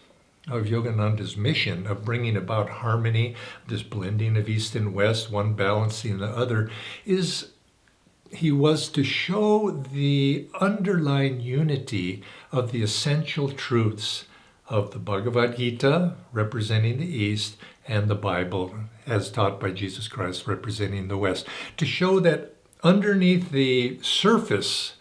of Yogananda's mission of bringing about harmony, this blending of East and West, one balancing the other, is he was to show the underlying unity of the essential truths of the Bhagavad Gita, representing the East, and the Bible, as taught by Jesus Christ, representing the West. To show that underneath the surface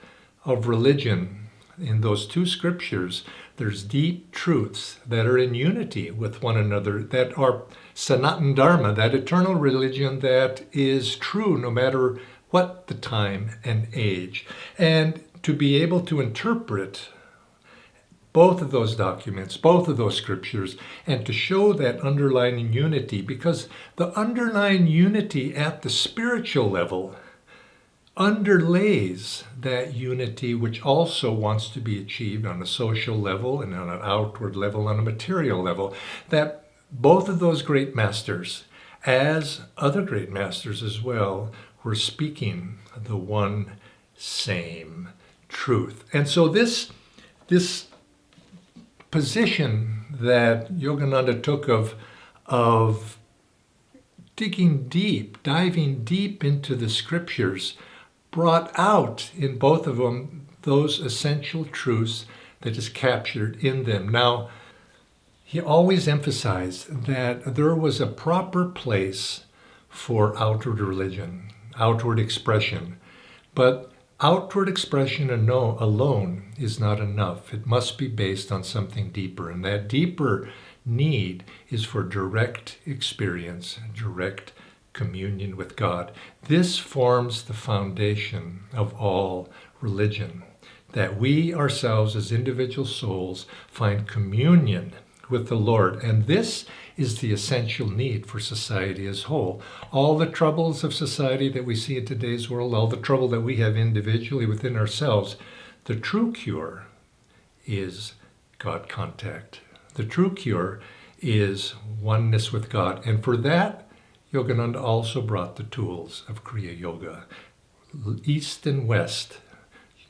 of religion, in those two scriptures, There's deep truths that are in unity with one another, that are Sanatana Dharma, that eternal religion that is true no matter what the time and age. And to be able to interpret both of those documents, both of those scriptures, and to show that underlying unity, because the underlying unity at the spiritual level underlays that unity which also wants to be achieved on a social level and on an outward level, on a material level, that both of those great masters, as other great masters as well, were speaking the one same truth. And so this position that Yogananda took of digging deep, diving deep into the scriptures, brought out in both of them those essential truths that is captured in them. Now, he always emphasized that there was a proper place for outward religion, outward expression, but outward expression alone is not enough. It must be based on something deeper, and that deeper need is for direct experience, direct communion with God. This forms the foundation of all religion, that we ourselves as individual souls find communion with the Lord. And this is the essential need for society as a whole. All the troubles of society that we see in today's world, all the trouble that we have individually within ourselves, the true cure is God contact. The true cure is oneness with God. And for that, Yogananda also brought the tools of Kriya Yoga, East and West,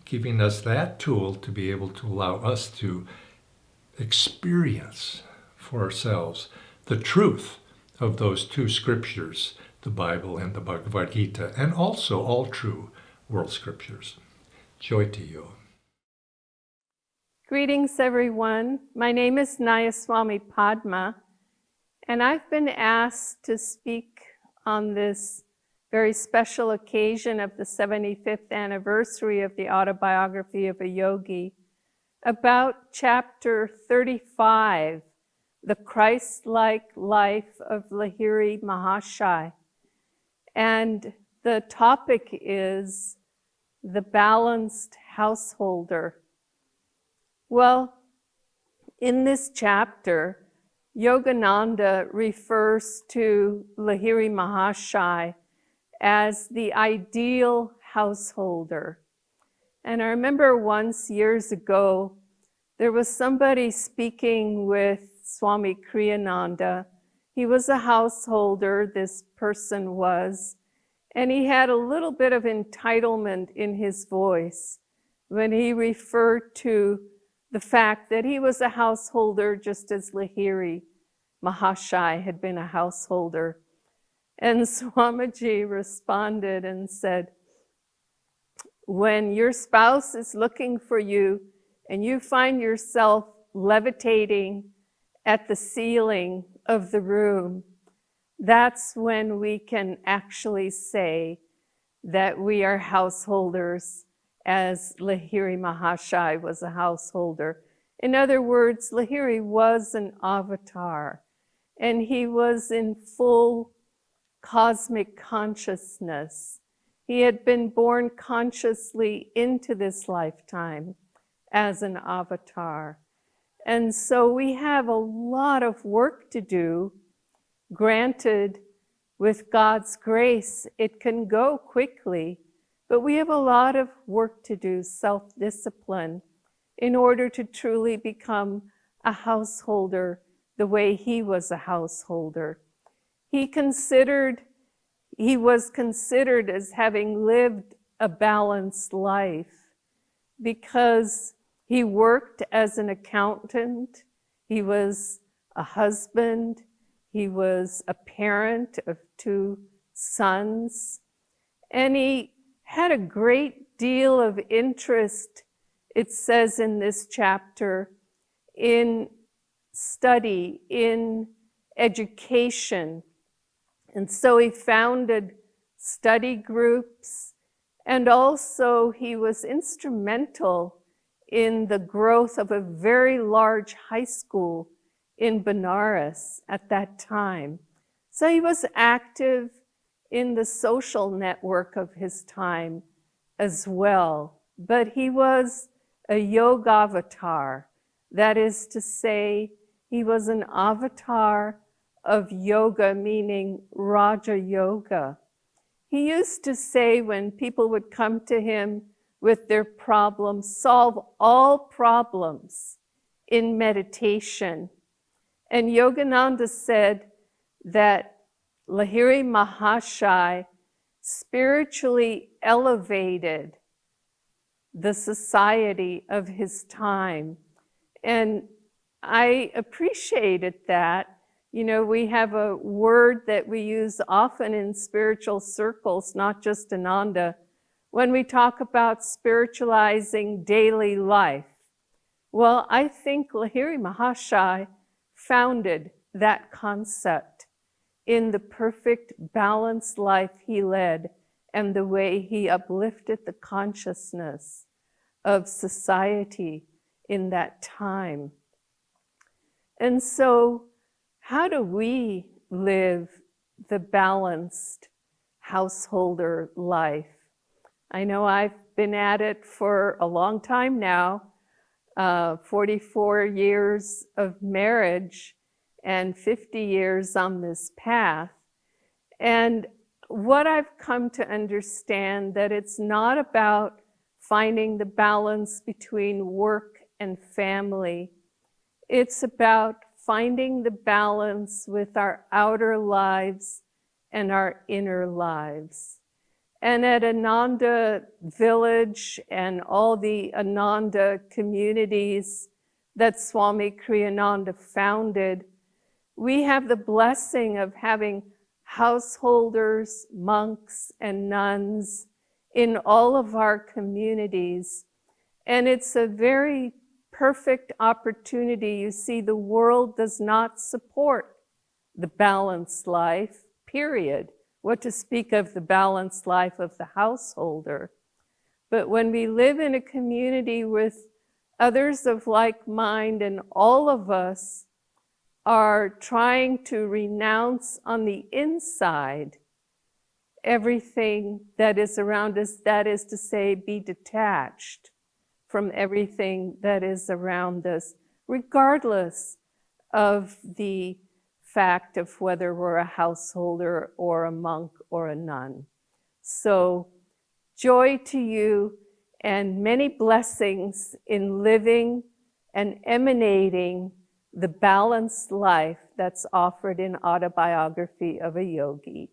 giving us that tool to be able to allow us to experience for ourselves the truth of those two scriptures, the Bible and the Bhagavad Gita, and also all true world scriptures. Joy to you. Greetings, everyone. My name is Nayaswami Padma, and I've been asked to speak on this very special occasion of the 75th anniversary of the Autobiography of a Yogi about chapter 35, The Christ-like Life of Lahiri Mahashai. And the topic is the balanced householder. Well, in this chapter, Yogananda refers to Lahiri Mahashai as the ideal householder. And I remember once years ago, there was somebody speaking with Swami Kriyananda. He was a householder, this person was, and he had a little bit of entitlement in his voice when he referred to the fact that he was a householder just as Lahiri Mahashai had been a householder. And Swamiji responded and said, when your spouse is looking for you and you find yourself levitating at the ceiling of the room, that's when we can actually say that we are householders, as Lahiri Mahashai was a householder. In other words, Lahiri was an avatar, and he was in full cosmic consciousness. He had been born consciously into this lifetime as an avatar. And so we have a lot of work to do. Granted, with God's grace, it can go quickly, but we have a lot of work to do, self-discipline, in order to truly become a householder the way he was a householder. He was considered as having lived a balanced life because he worked as an accountant, he was a husband, he was a parent of 2 sons, and he had a great deal of interest, it says in this chapter, in study, in education. And so he founded study groups, and also he was instrumental in the growth of a very large high school in Benares at that time. So he was active in the social network of his time as well. But he was a yoga avatar. That is to say, he was an avatar of yoga, meaning Raja Yoga. He used to say when people would come to him with their problems, solve all problems in meditation. And Yogananda said that Lahiri Mahashai spiritually elevated the society of his time. And I appreciated that. You know, we have a word that we use often in spiritual circles, not just Ananda, when we talk about spiritualizing daily life. Well, I think Lahiri Mahashai founded that concept in the perfect balanced life he led and the way he uplifted the consciousness of society in that time. And so, how do we live the balanced householder life? I know I've been at it for a long time now, 44 years of marriage and 50 years on this path. And what I've come to understand that it's not about finding the balance between work and family. It's about finding the balance with our outer lives and our inner lives. And at Ananda Village and all the Ananda communities that Swami Kriyananda founded, we have the blessing of having householders, monks, and nuns in all of our communities. And it's a very perfect opportunity. You see, the world does not support the balanced life, period. What to speak of the balanced life of the householder. But when we live in a community with others of like mind, and all of us are trying to renounce on the inside everything that is around us, that is to say, be detached from everything that is around us, regardless of the fact of whether we're a householder or a monk or a nun. So, joy to you and many blessings in living and emanating the balanced life that's offered in Autobiography of a Yogi.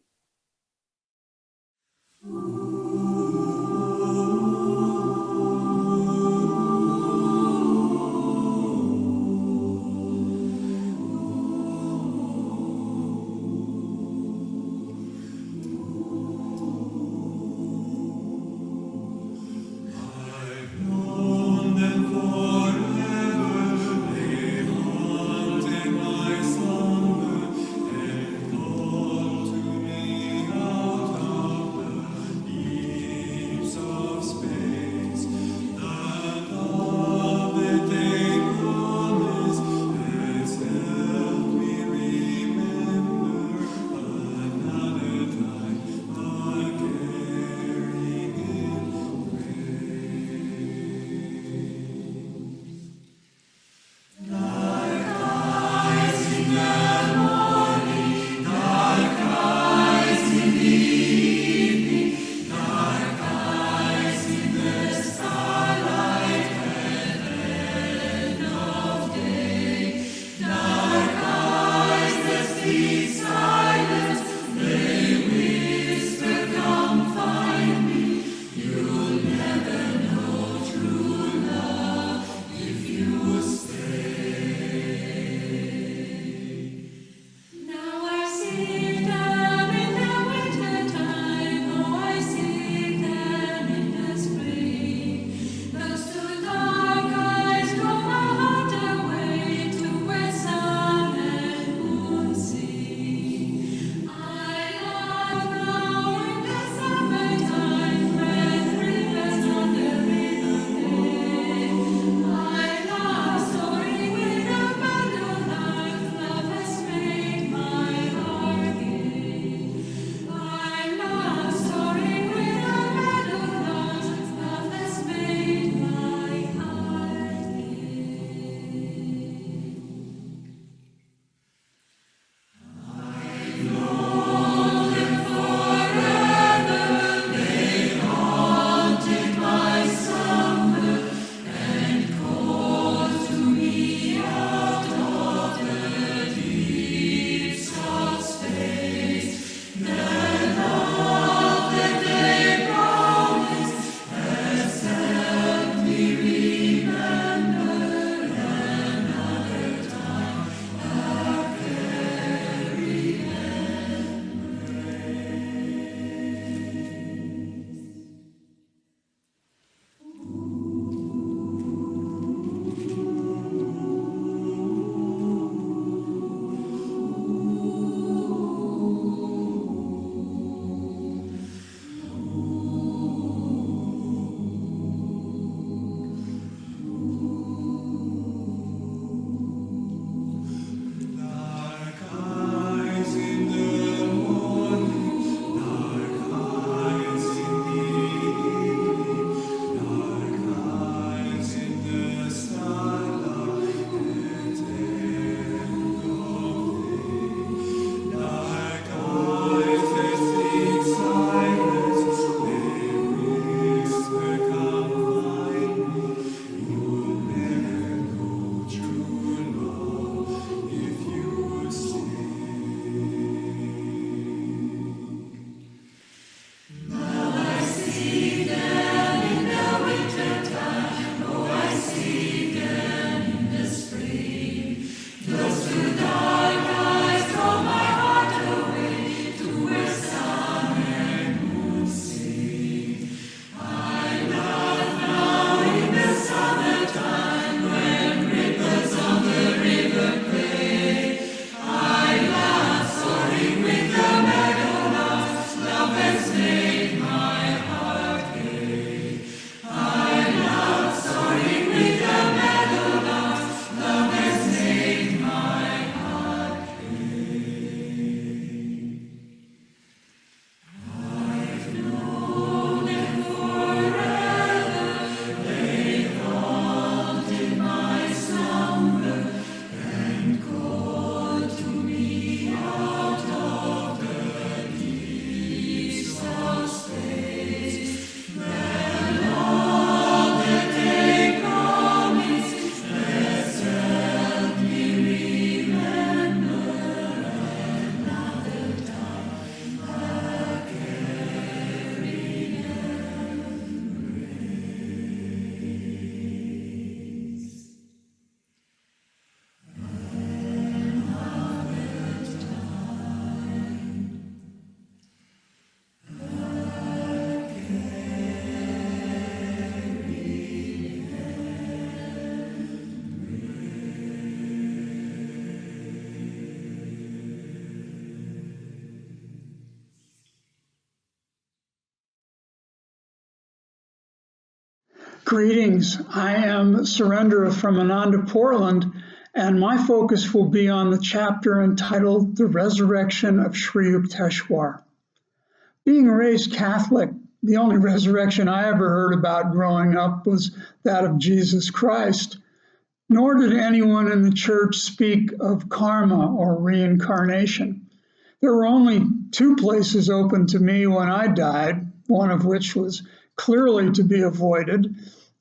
Greetings. I am Surendra from Ananda, Portland, and my focus will be on the chapter entitled The Resurrection of Sri Yukteswar. Being raised Catholic, the only resurrection I ever heard about growing up was that of Jesus Christ, nor did anyone in the church speak of karma or reincarnation. There were only two places open to me when I died, one of which was clearly to be avoided,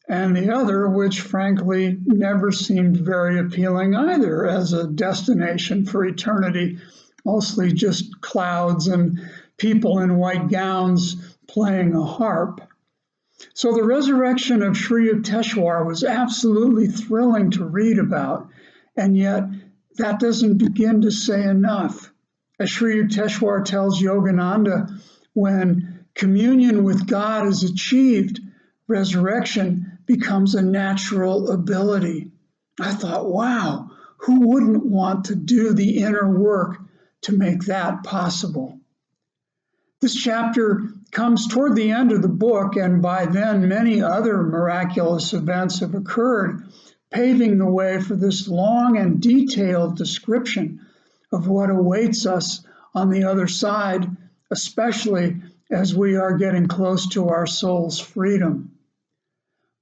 and the other, which frankly never seemed very appealing either as a destination for eternity, mostly just clouds and people in white gowns playing a harp. So the resurrection of Sri Yukteswar was absolutely thrilling to read about, and yet that doesn't begin to say enough. As Sri Yukteswar tells Yogananda, when communion with God is achieved, resurrection becomes a natural ability. I thought, wow, who wouldn't want to do the inner work to make that possible? This chapter comes toward the end of the book, and by then many other miraculous events have occurred, paving the way for this long and detailed description of what awaits us on the other side, especially as we are getting close to our soul's freedom.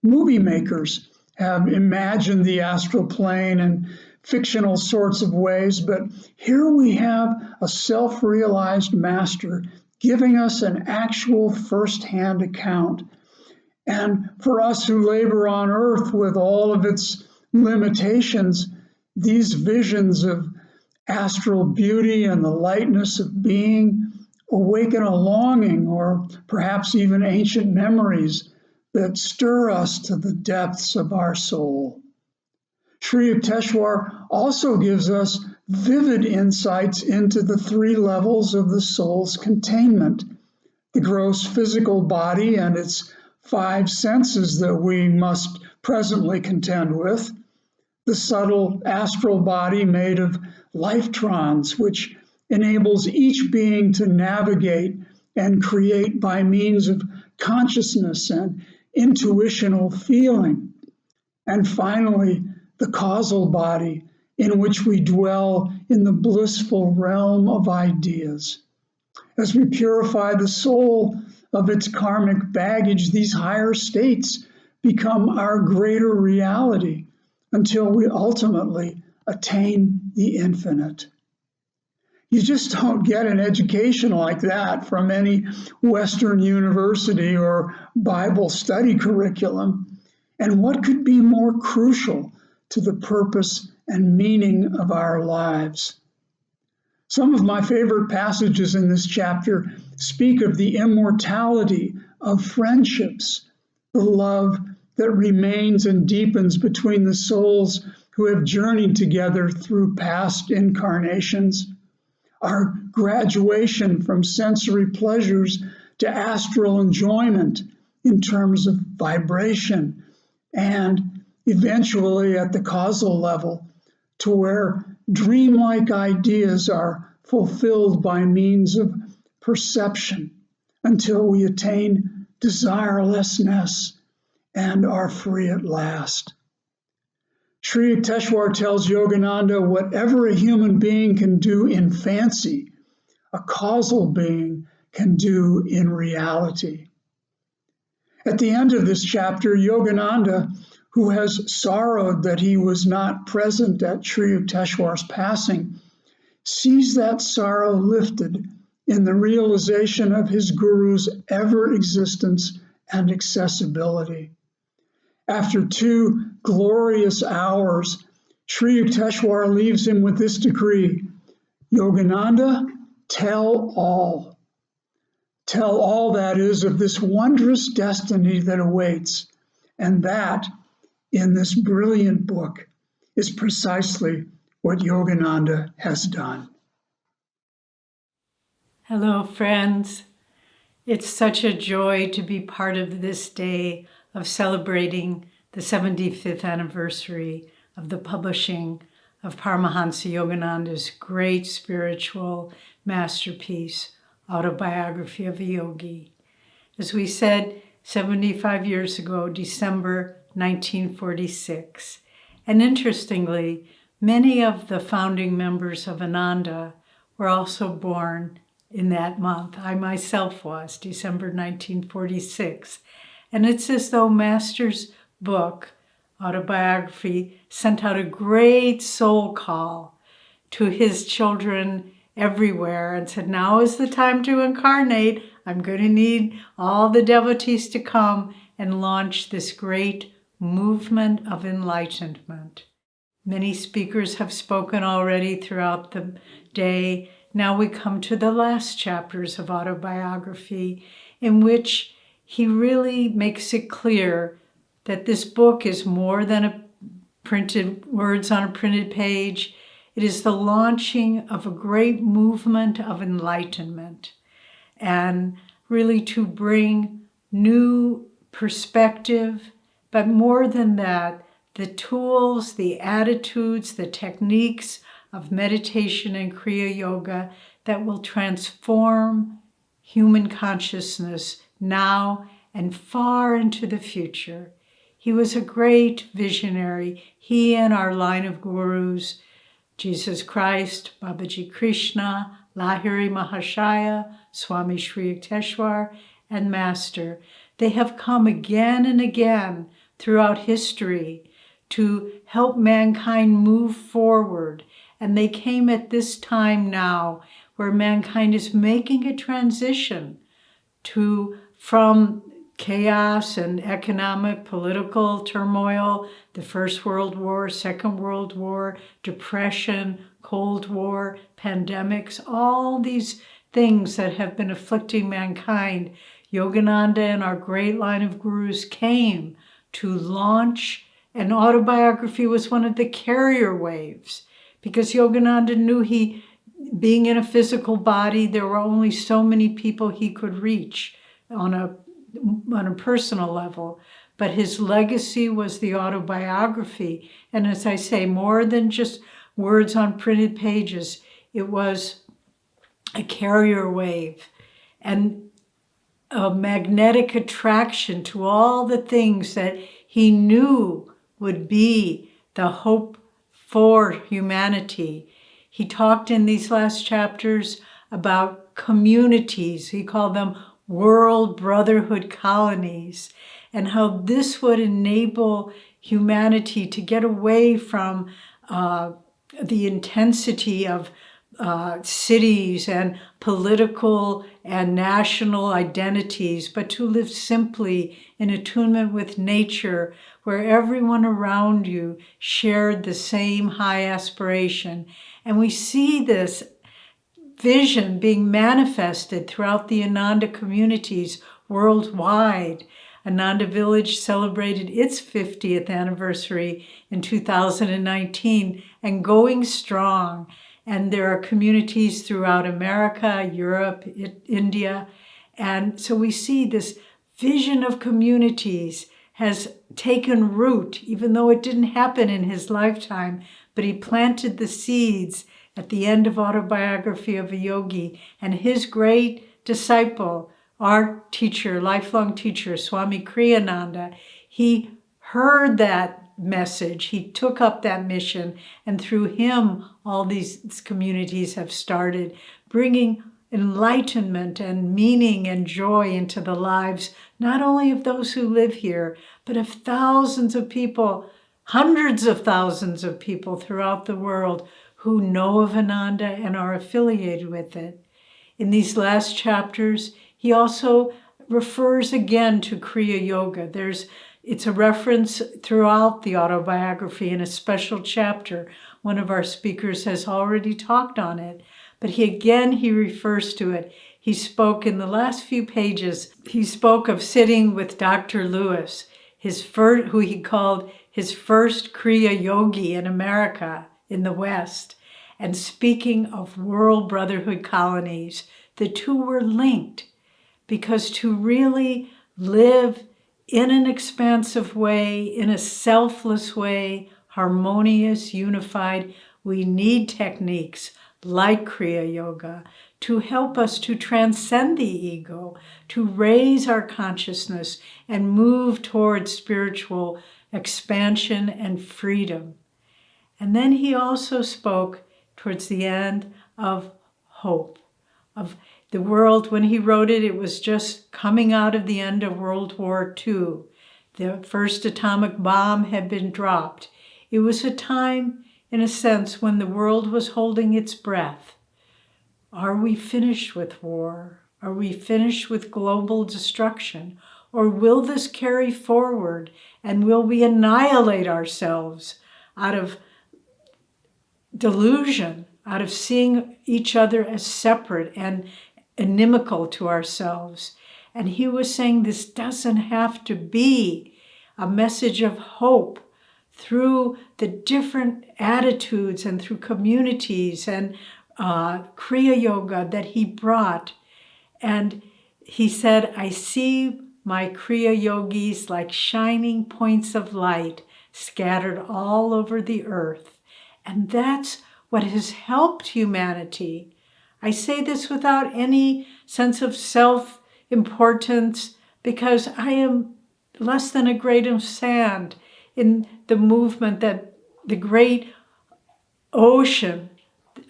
Movie makers have imagined the astral plane in fictional sorts of ways, but here we have a self-realized master giving us an actual first-hand account. And for us who labor on earth with all of its limitations, these visions of astral beauty and the lightness of being awaken a longing or perhaps even ancient memories that stir us to the depths of our soul. Sri Yukteswar also gives us vivid insights into the three levels of the soul's containment: the gross physical body and its five senses that we must presently contend with, the subtle astral body made of lifetrons, which enables each being to navigate and create by means of consciousness and intuitional feeling, and finally, the causal body, in which we dwell in the blissful realm of ideas. As we purify the soul of its karmic baggage, these higher states become our greater reality until we ultimately attain the infinite. You just don't get an education like that from any Western university or Bible study curriculum. And what could be more crucial to the purpose and meaning of our lives? Some of my favorite passages in this chapter speak of the immortality of friendships, the love that remains and deepens between the souls who have journeyed together through past incarnations, our graduation from sensory pleasures to astral enjoyment in terms of vibration, and eventually at the causal level to where dreamlike ideas are fulfilled by means of perception until we attain desirelessness and are free at last. Sri Yukteswar tells Yogananda whatever a human being can do in fancy, a causal being can do in reality. At the end of this chapter, Yogananda, who has sorrowed that he was not present at Sri Yukteswar's passing, sees that sorrow lifted in the realization of his guru's ever-existence and accessibility. After 2 glorious hours, Sri Yukteswar leaves him with this decree: Yogananda, tell all. Tell all, that is, of this wondrous destiny that awaits. And that, in this brilliant book, is precisely what Yogananda has done. Hello, friends. It's such a joy to be part of this day of celebrating the 75th anniversary of the publishing of Paramhansa Yogananda's great spiritual masterpiece, Autobiography of a Yogi. As we said, 75 years ago, December 1946. And interestingly, many of the founding members of Ananda were also born in that month. I myself was, December 1946. And it's as though Master's book, Autobiography, sent out a great soul call to his children everywhere and said, now is the time to incarnate. I'm going to need all the devotees to come and launch this great movement of enlightenment. Many speakers have spoken already throughout the day. Now we come to the last chapters of Autobiography, in which he really makes it clear that this book is more than a printed words on a printed page. It is the launching of a great movement of enlightenment, and really to bring new perspective, but more than that, the tools, the attitudes, the techniques of meditation and Kriya Yoga that will transform human consciousness now and far into the future. He was a great visionary. He and our line of gurus, Jesus Christ, Babaji Krishna, Lahiri Mahashaya, Swami Sri Yukteswar, and Master, they have come again and again throughout history to help mankind move forward. And they came at this time now where mankind is making a transition from chaos and economic, political turmoil, the First World War, Second World War, depression, Cold War, pandemics, all these things that have been afflicting mankind. Yogananda and our great line of gurus came to launch, and Autobiography was one of the carrier waves, because Yogananda knew being in a physical body, there were only so many people he could reach on a personal level. But his legacy was the autobiography. And as I say, more than just words on printed pages, it was a carrier wave and a magnetic attraction to all the things that he knew would be the hope for humanity. He talked in these last chapters about communities. He called them World Brotherhood Colonies, and how this would enable humanity to get away from the intensity of cities and political and national identities, but to live simply in attunement with nature, where everyone around you shared the same high aspiration. And we see this vision being manifested throughout the Ananda communities worldwide. Ananda Village celebrated its 50th anniversary in 2019 and going strong. And there are communities throughout America, Europe, India. And so we see this vision of communities has taken root, even though it didn't happen in his lifetime, but he planted the seeds at the end of Autobiography of a Yogi. And his great disciple, our teacher, lifelong teacher, Swami Kriyananda, he heard that message. He took up that mission, and through him, all these communities have started, bringing enlightenment and meaning and joy into the lives, not only of those who live here, but of thousands of people, hundreds of thousands of people throughout the world who know of Ananda and are affiliated with it. In these last chapters, he also refers again to Kriya Yoga. It's a reference throughout the autobiography in a special chapter. One of our speakers has already talked on it, but he refers to it. He spoke in the last few pages, he spoke of sitting with Dr. Lewis, who he called his first Kriya Yogi in America, in the West, and speaking of World Brotherhood Colonies. The two were linked, because to really live in an expansive way, in a selfless way, harmonious, unified, we need techniques like Kriya Yoga to help us to transcend the ego, to raise our consciousness and move towards spiritual expansion and freedom. And then he also spoke towards the end of hope, of the world. When he wrote it, it was just coming out of the end of World War II. The first atomic bomb had been dropped. It was a time, in a sense, when the world was holding its breath. Are we finished with war? Are we finished with global destruction? Or will this carry forward, and will we annihilate ourselves out of delusion, out of seeing each other as separate and inimical to ourselves? And he was saying this doesn't have to be a message of hope through the different attitudes and through communities and Kriya Yoga that he brought. And he said, I see my Kriya Yogis like shining points of light scattered all over the earth. And that's what has helped humanity. I say this without any sense of self-importance, because I am less than a grain of sand in the movement that the great ocean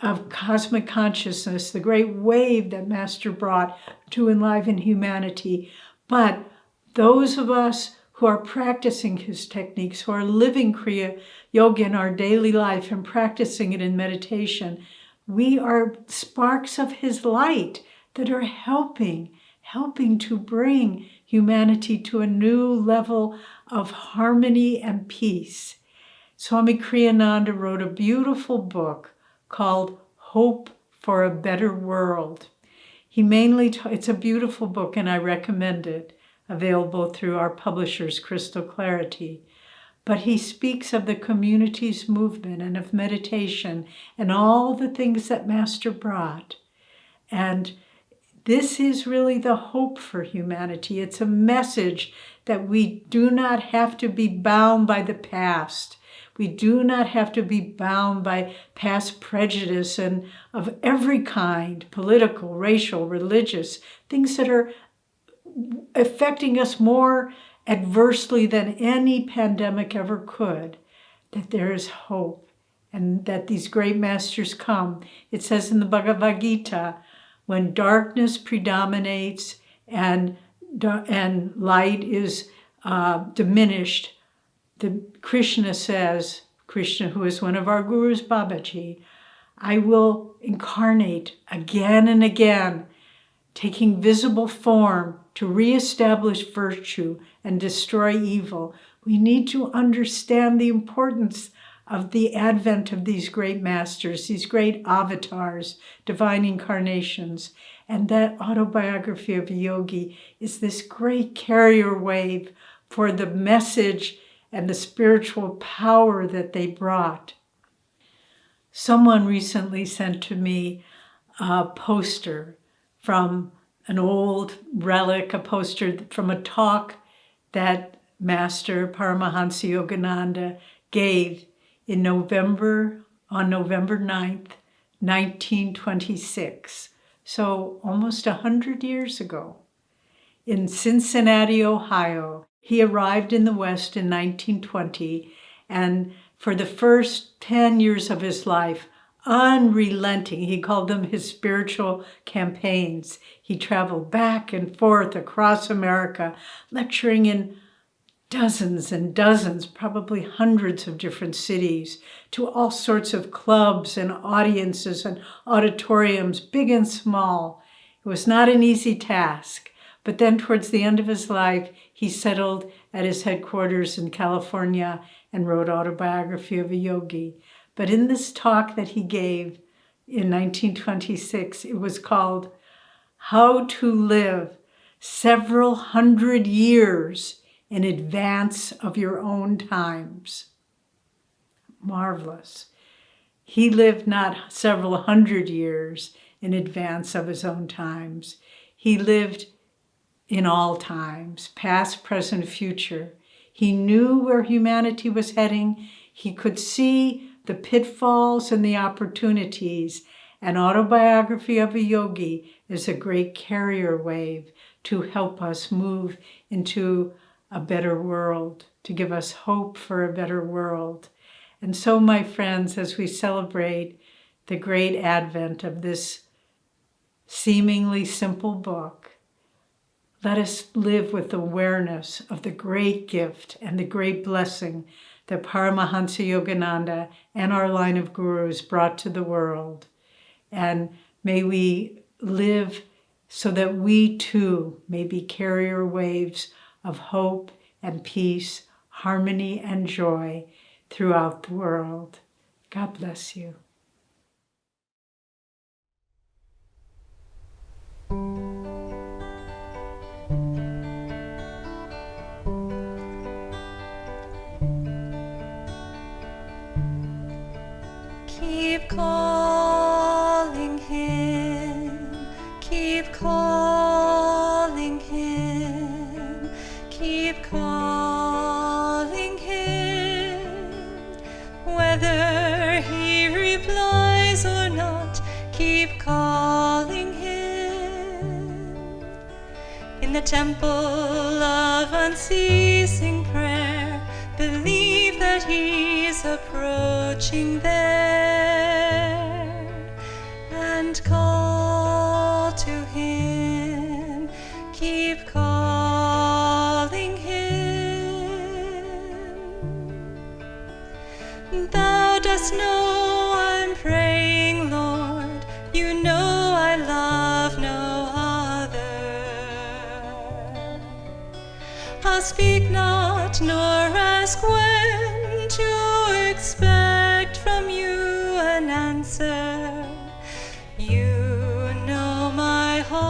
of cosmic consciousness, the great wave that Master brought to enliven humanity. But those of us who are practicing his techniques, who are living Kriya Yoga in our daily life and practicing it in meditation, we are sparks of his light that are helping to bring humanity to a new level of harmony and peace. Swami Kriyananda wrote a beautiful book called Hope for a Better World. It's a beautiful book, and I recommend it, available through our publisher's Crystal Clarity. But he speaks of the community's movement and of meditation and all the things that Master brought. And this is really the hope for humanity. It's a message that we do not have to be bound by the past. We do not have to be bound by past prejudice and of every kind, political, racial, religious, things that are affecting us more adversely than any pandemic ever could, that there is hope and that these great masters come. It says in the Bhagavad Gita, when darkness predominates and light is diminished, Krishna says, Krishna, who is one of our gurus, Babaji, I will incarnate again and again, taking visible form to reestablish virtue and destroy evil. We need to understand the importance of the advent of these great masters, these great avatars, divine incarnations. And that Autobiography of a Yogi is this great carrier wave for the message and the spiritual power that they brought. Someone recently sent to me a poster from an old relic, a poster from a talk that Master Paramhansa Yogananda gave on November 9th, 1926. So almost 100 years ago. In Cincinnati, Ohio, he arrived in the West in 1920, and for the first 10 years of his life, unrelenting, he called them his spiritual campaigns. He traveled back and forth across America, lecturing in dozens and dozens, probably hundreds of different cities, to all sorts of clubs and audiences and auditoriums, big and small. It was not an easy task. But then towards the end of his life, he settled at his headquarters in California and wrote Autobiography of a Yogi. But in this talk that he gave in 1926, it was called How to Live Several Hundred Years in Advance of Your Own Times. Marvelous. He lived not several hundred years in advance of his own times. He lived in all times, past, present, future. He knew where humanity was heading. He could see the pitfalls and the opportunities, An autobiography of a yogi is a great carrier wave to help us move into a better world, to give us hope for a better world. And so, my friends, as we celebrate the great advent of this seemingly simple book, let us live with awareness of the great gift and the great blessing that Paramhansa Yogananda and our line of gurus brought to the world. And may we live so that we too may be carrier waves of hope and peace, harmony and joy throughout the world. God bless you. Keep calling him, keep calling him, keep calling him. Whether he replies or not, keep calling him. In the temple of unceasing prayer, believe that he's approaching there, and call to him, keep calling him. Thou dost know I'm praying, Lord, you know I love no other. I'll speak not nor ask when to expect from you an answer. You know my heart.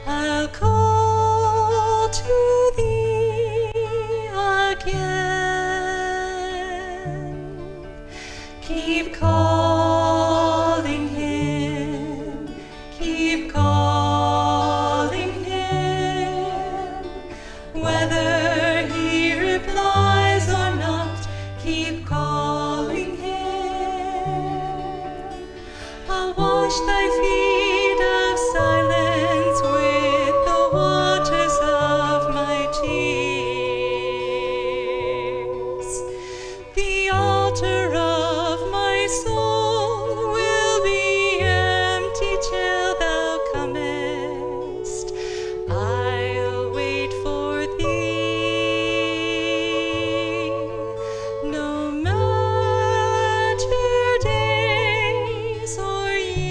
I'll call to thee again. Keep calling him, keep calling him. Whether he replies or not, keep calling him. I'll wash thy feet of silence with the waters of my tears. The altar of my soul will be empty till thou comest. I'll wait for thee, no matter days or years.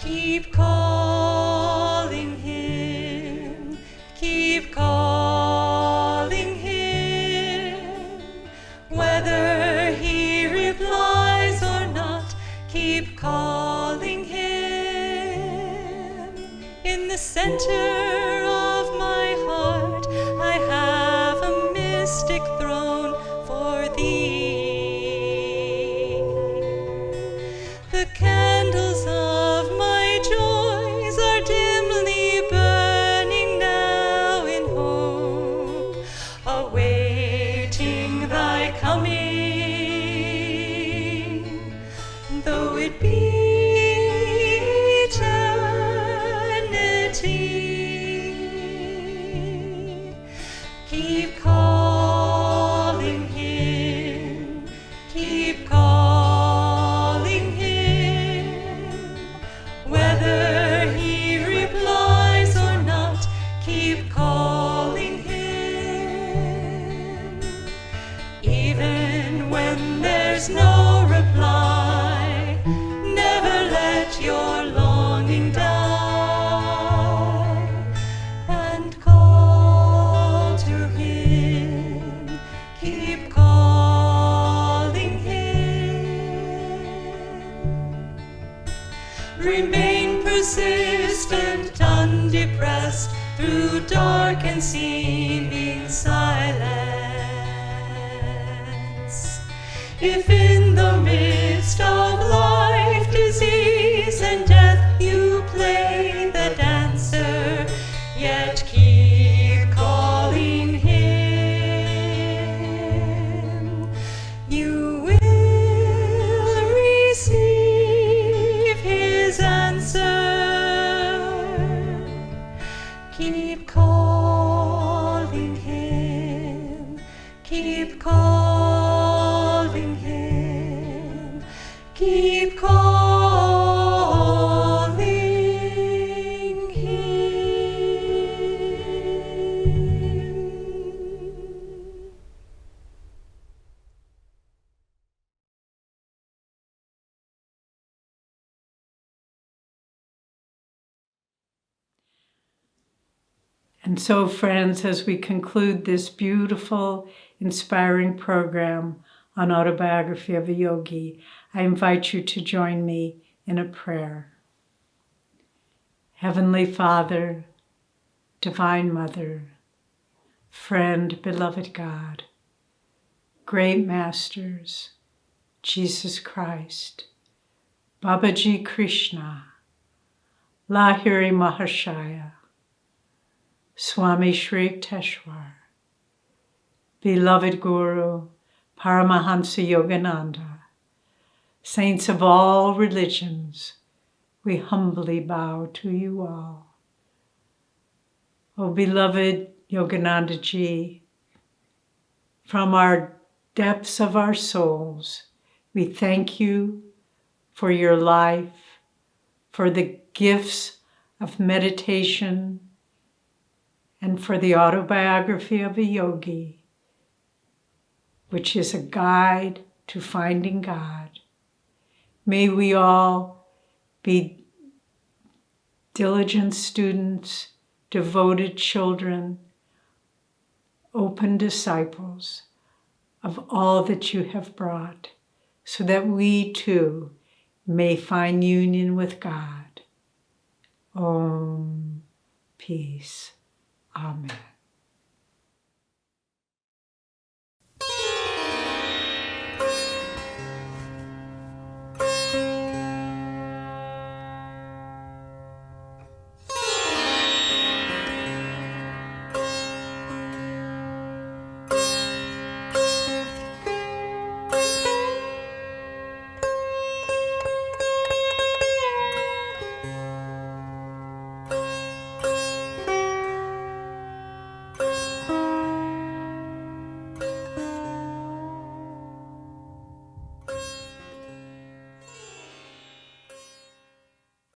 Keep calling him, keep calling him. Whether he replies or not, keep calling him. In the center of my heart, I have a mystic throne for thee. The candles of my joys are dimly burning now in hope, awaiting thy coming, though it be eternity. Keep calling him, keep calling him. Whether he replies or not, keep calling him. Even when there's no reply, never let your longing die, and call to him, keep calling him. Remain persistent, undepressed, through dark and seeming silence. If in the midst of life, disease, and death you play the dancer, yet keep calling him. And so, friends, as we conclude this beautiful, inspiring program on Autobiography of a Yogi, I invite you to join me in a prayer. Heavenly Father, Divine Mother, friend, beloved God, great masters, Jesus Christ, Babaji Krishna, Lahiri Mahashaya, Swami Sri Yukteswar, beloved Guru, Paramhansa Yogananda, saints of all religions, we humbly bow to you all. O beloved Yogananda Ji, from our depths of our souls, we thank you for your life, for the gifts of meditation, and for the Autobiography of a Yogi, which is a guide to finding God. May we all be diligent students, devoted children, open disciples of all that you have brought, so that we too may find union with God. Om, peace. Amen.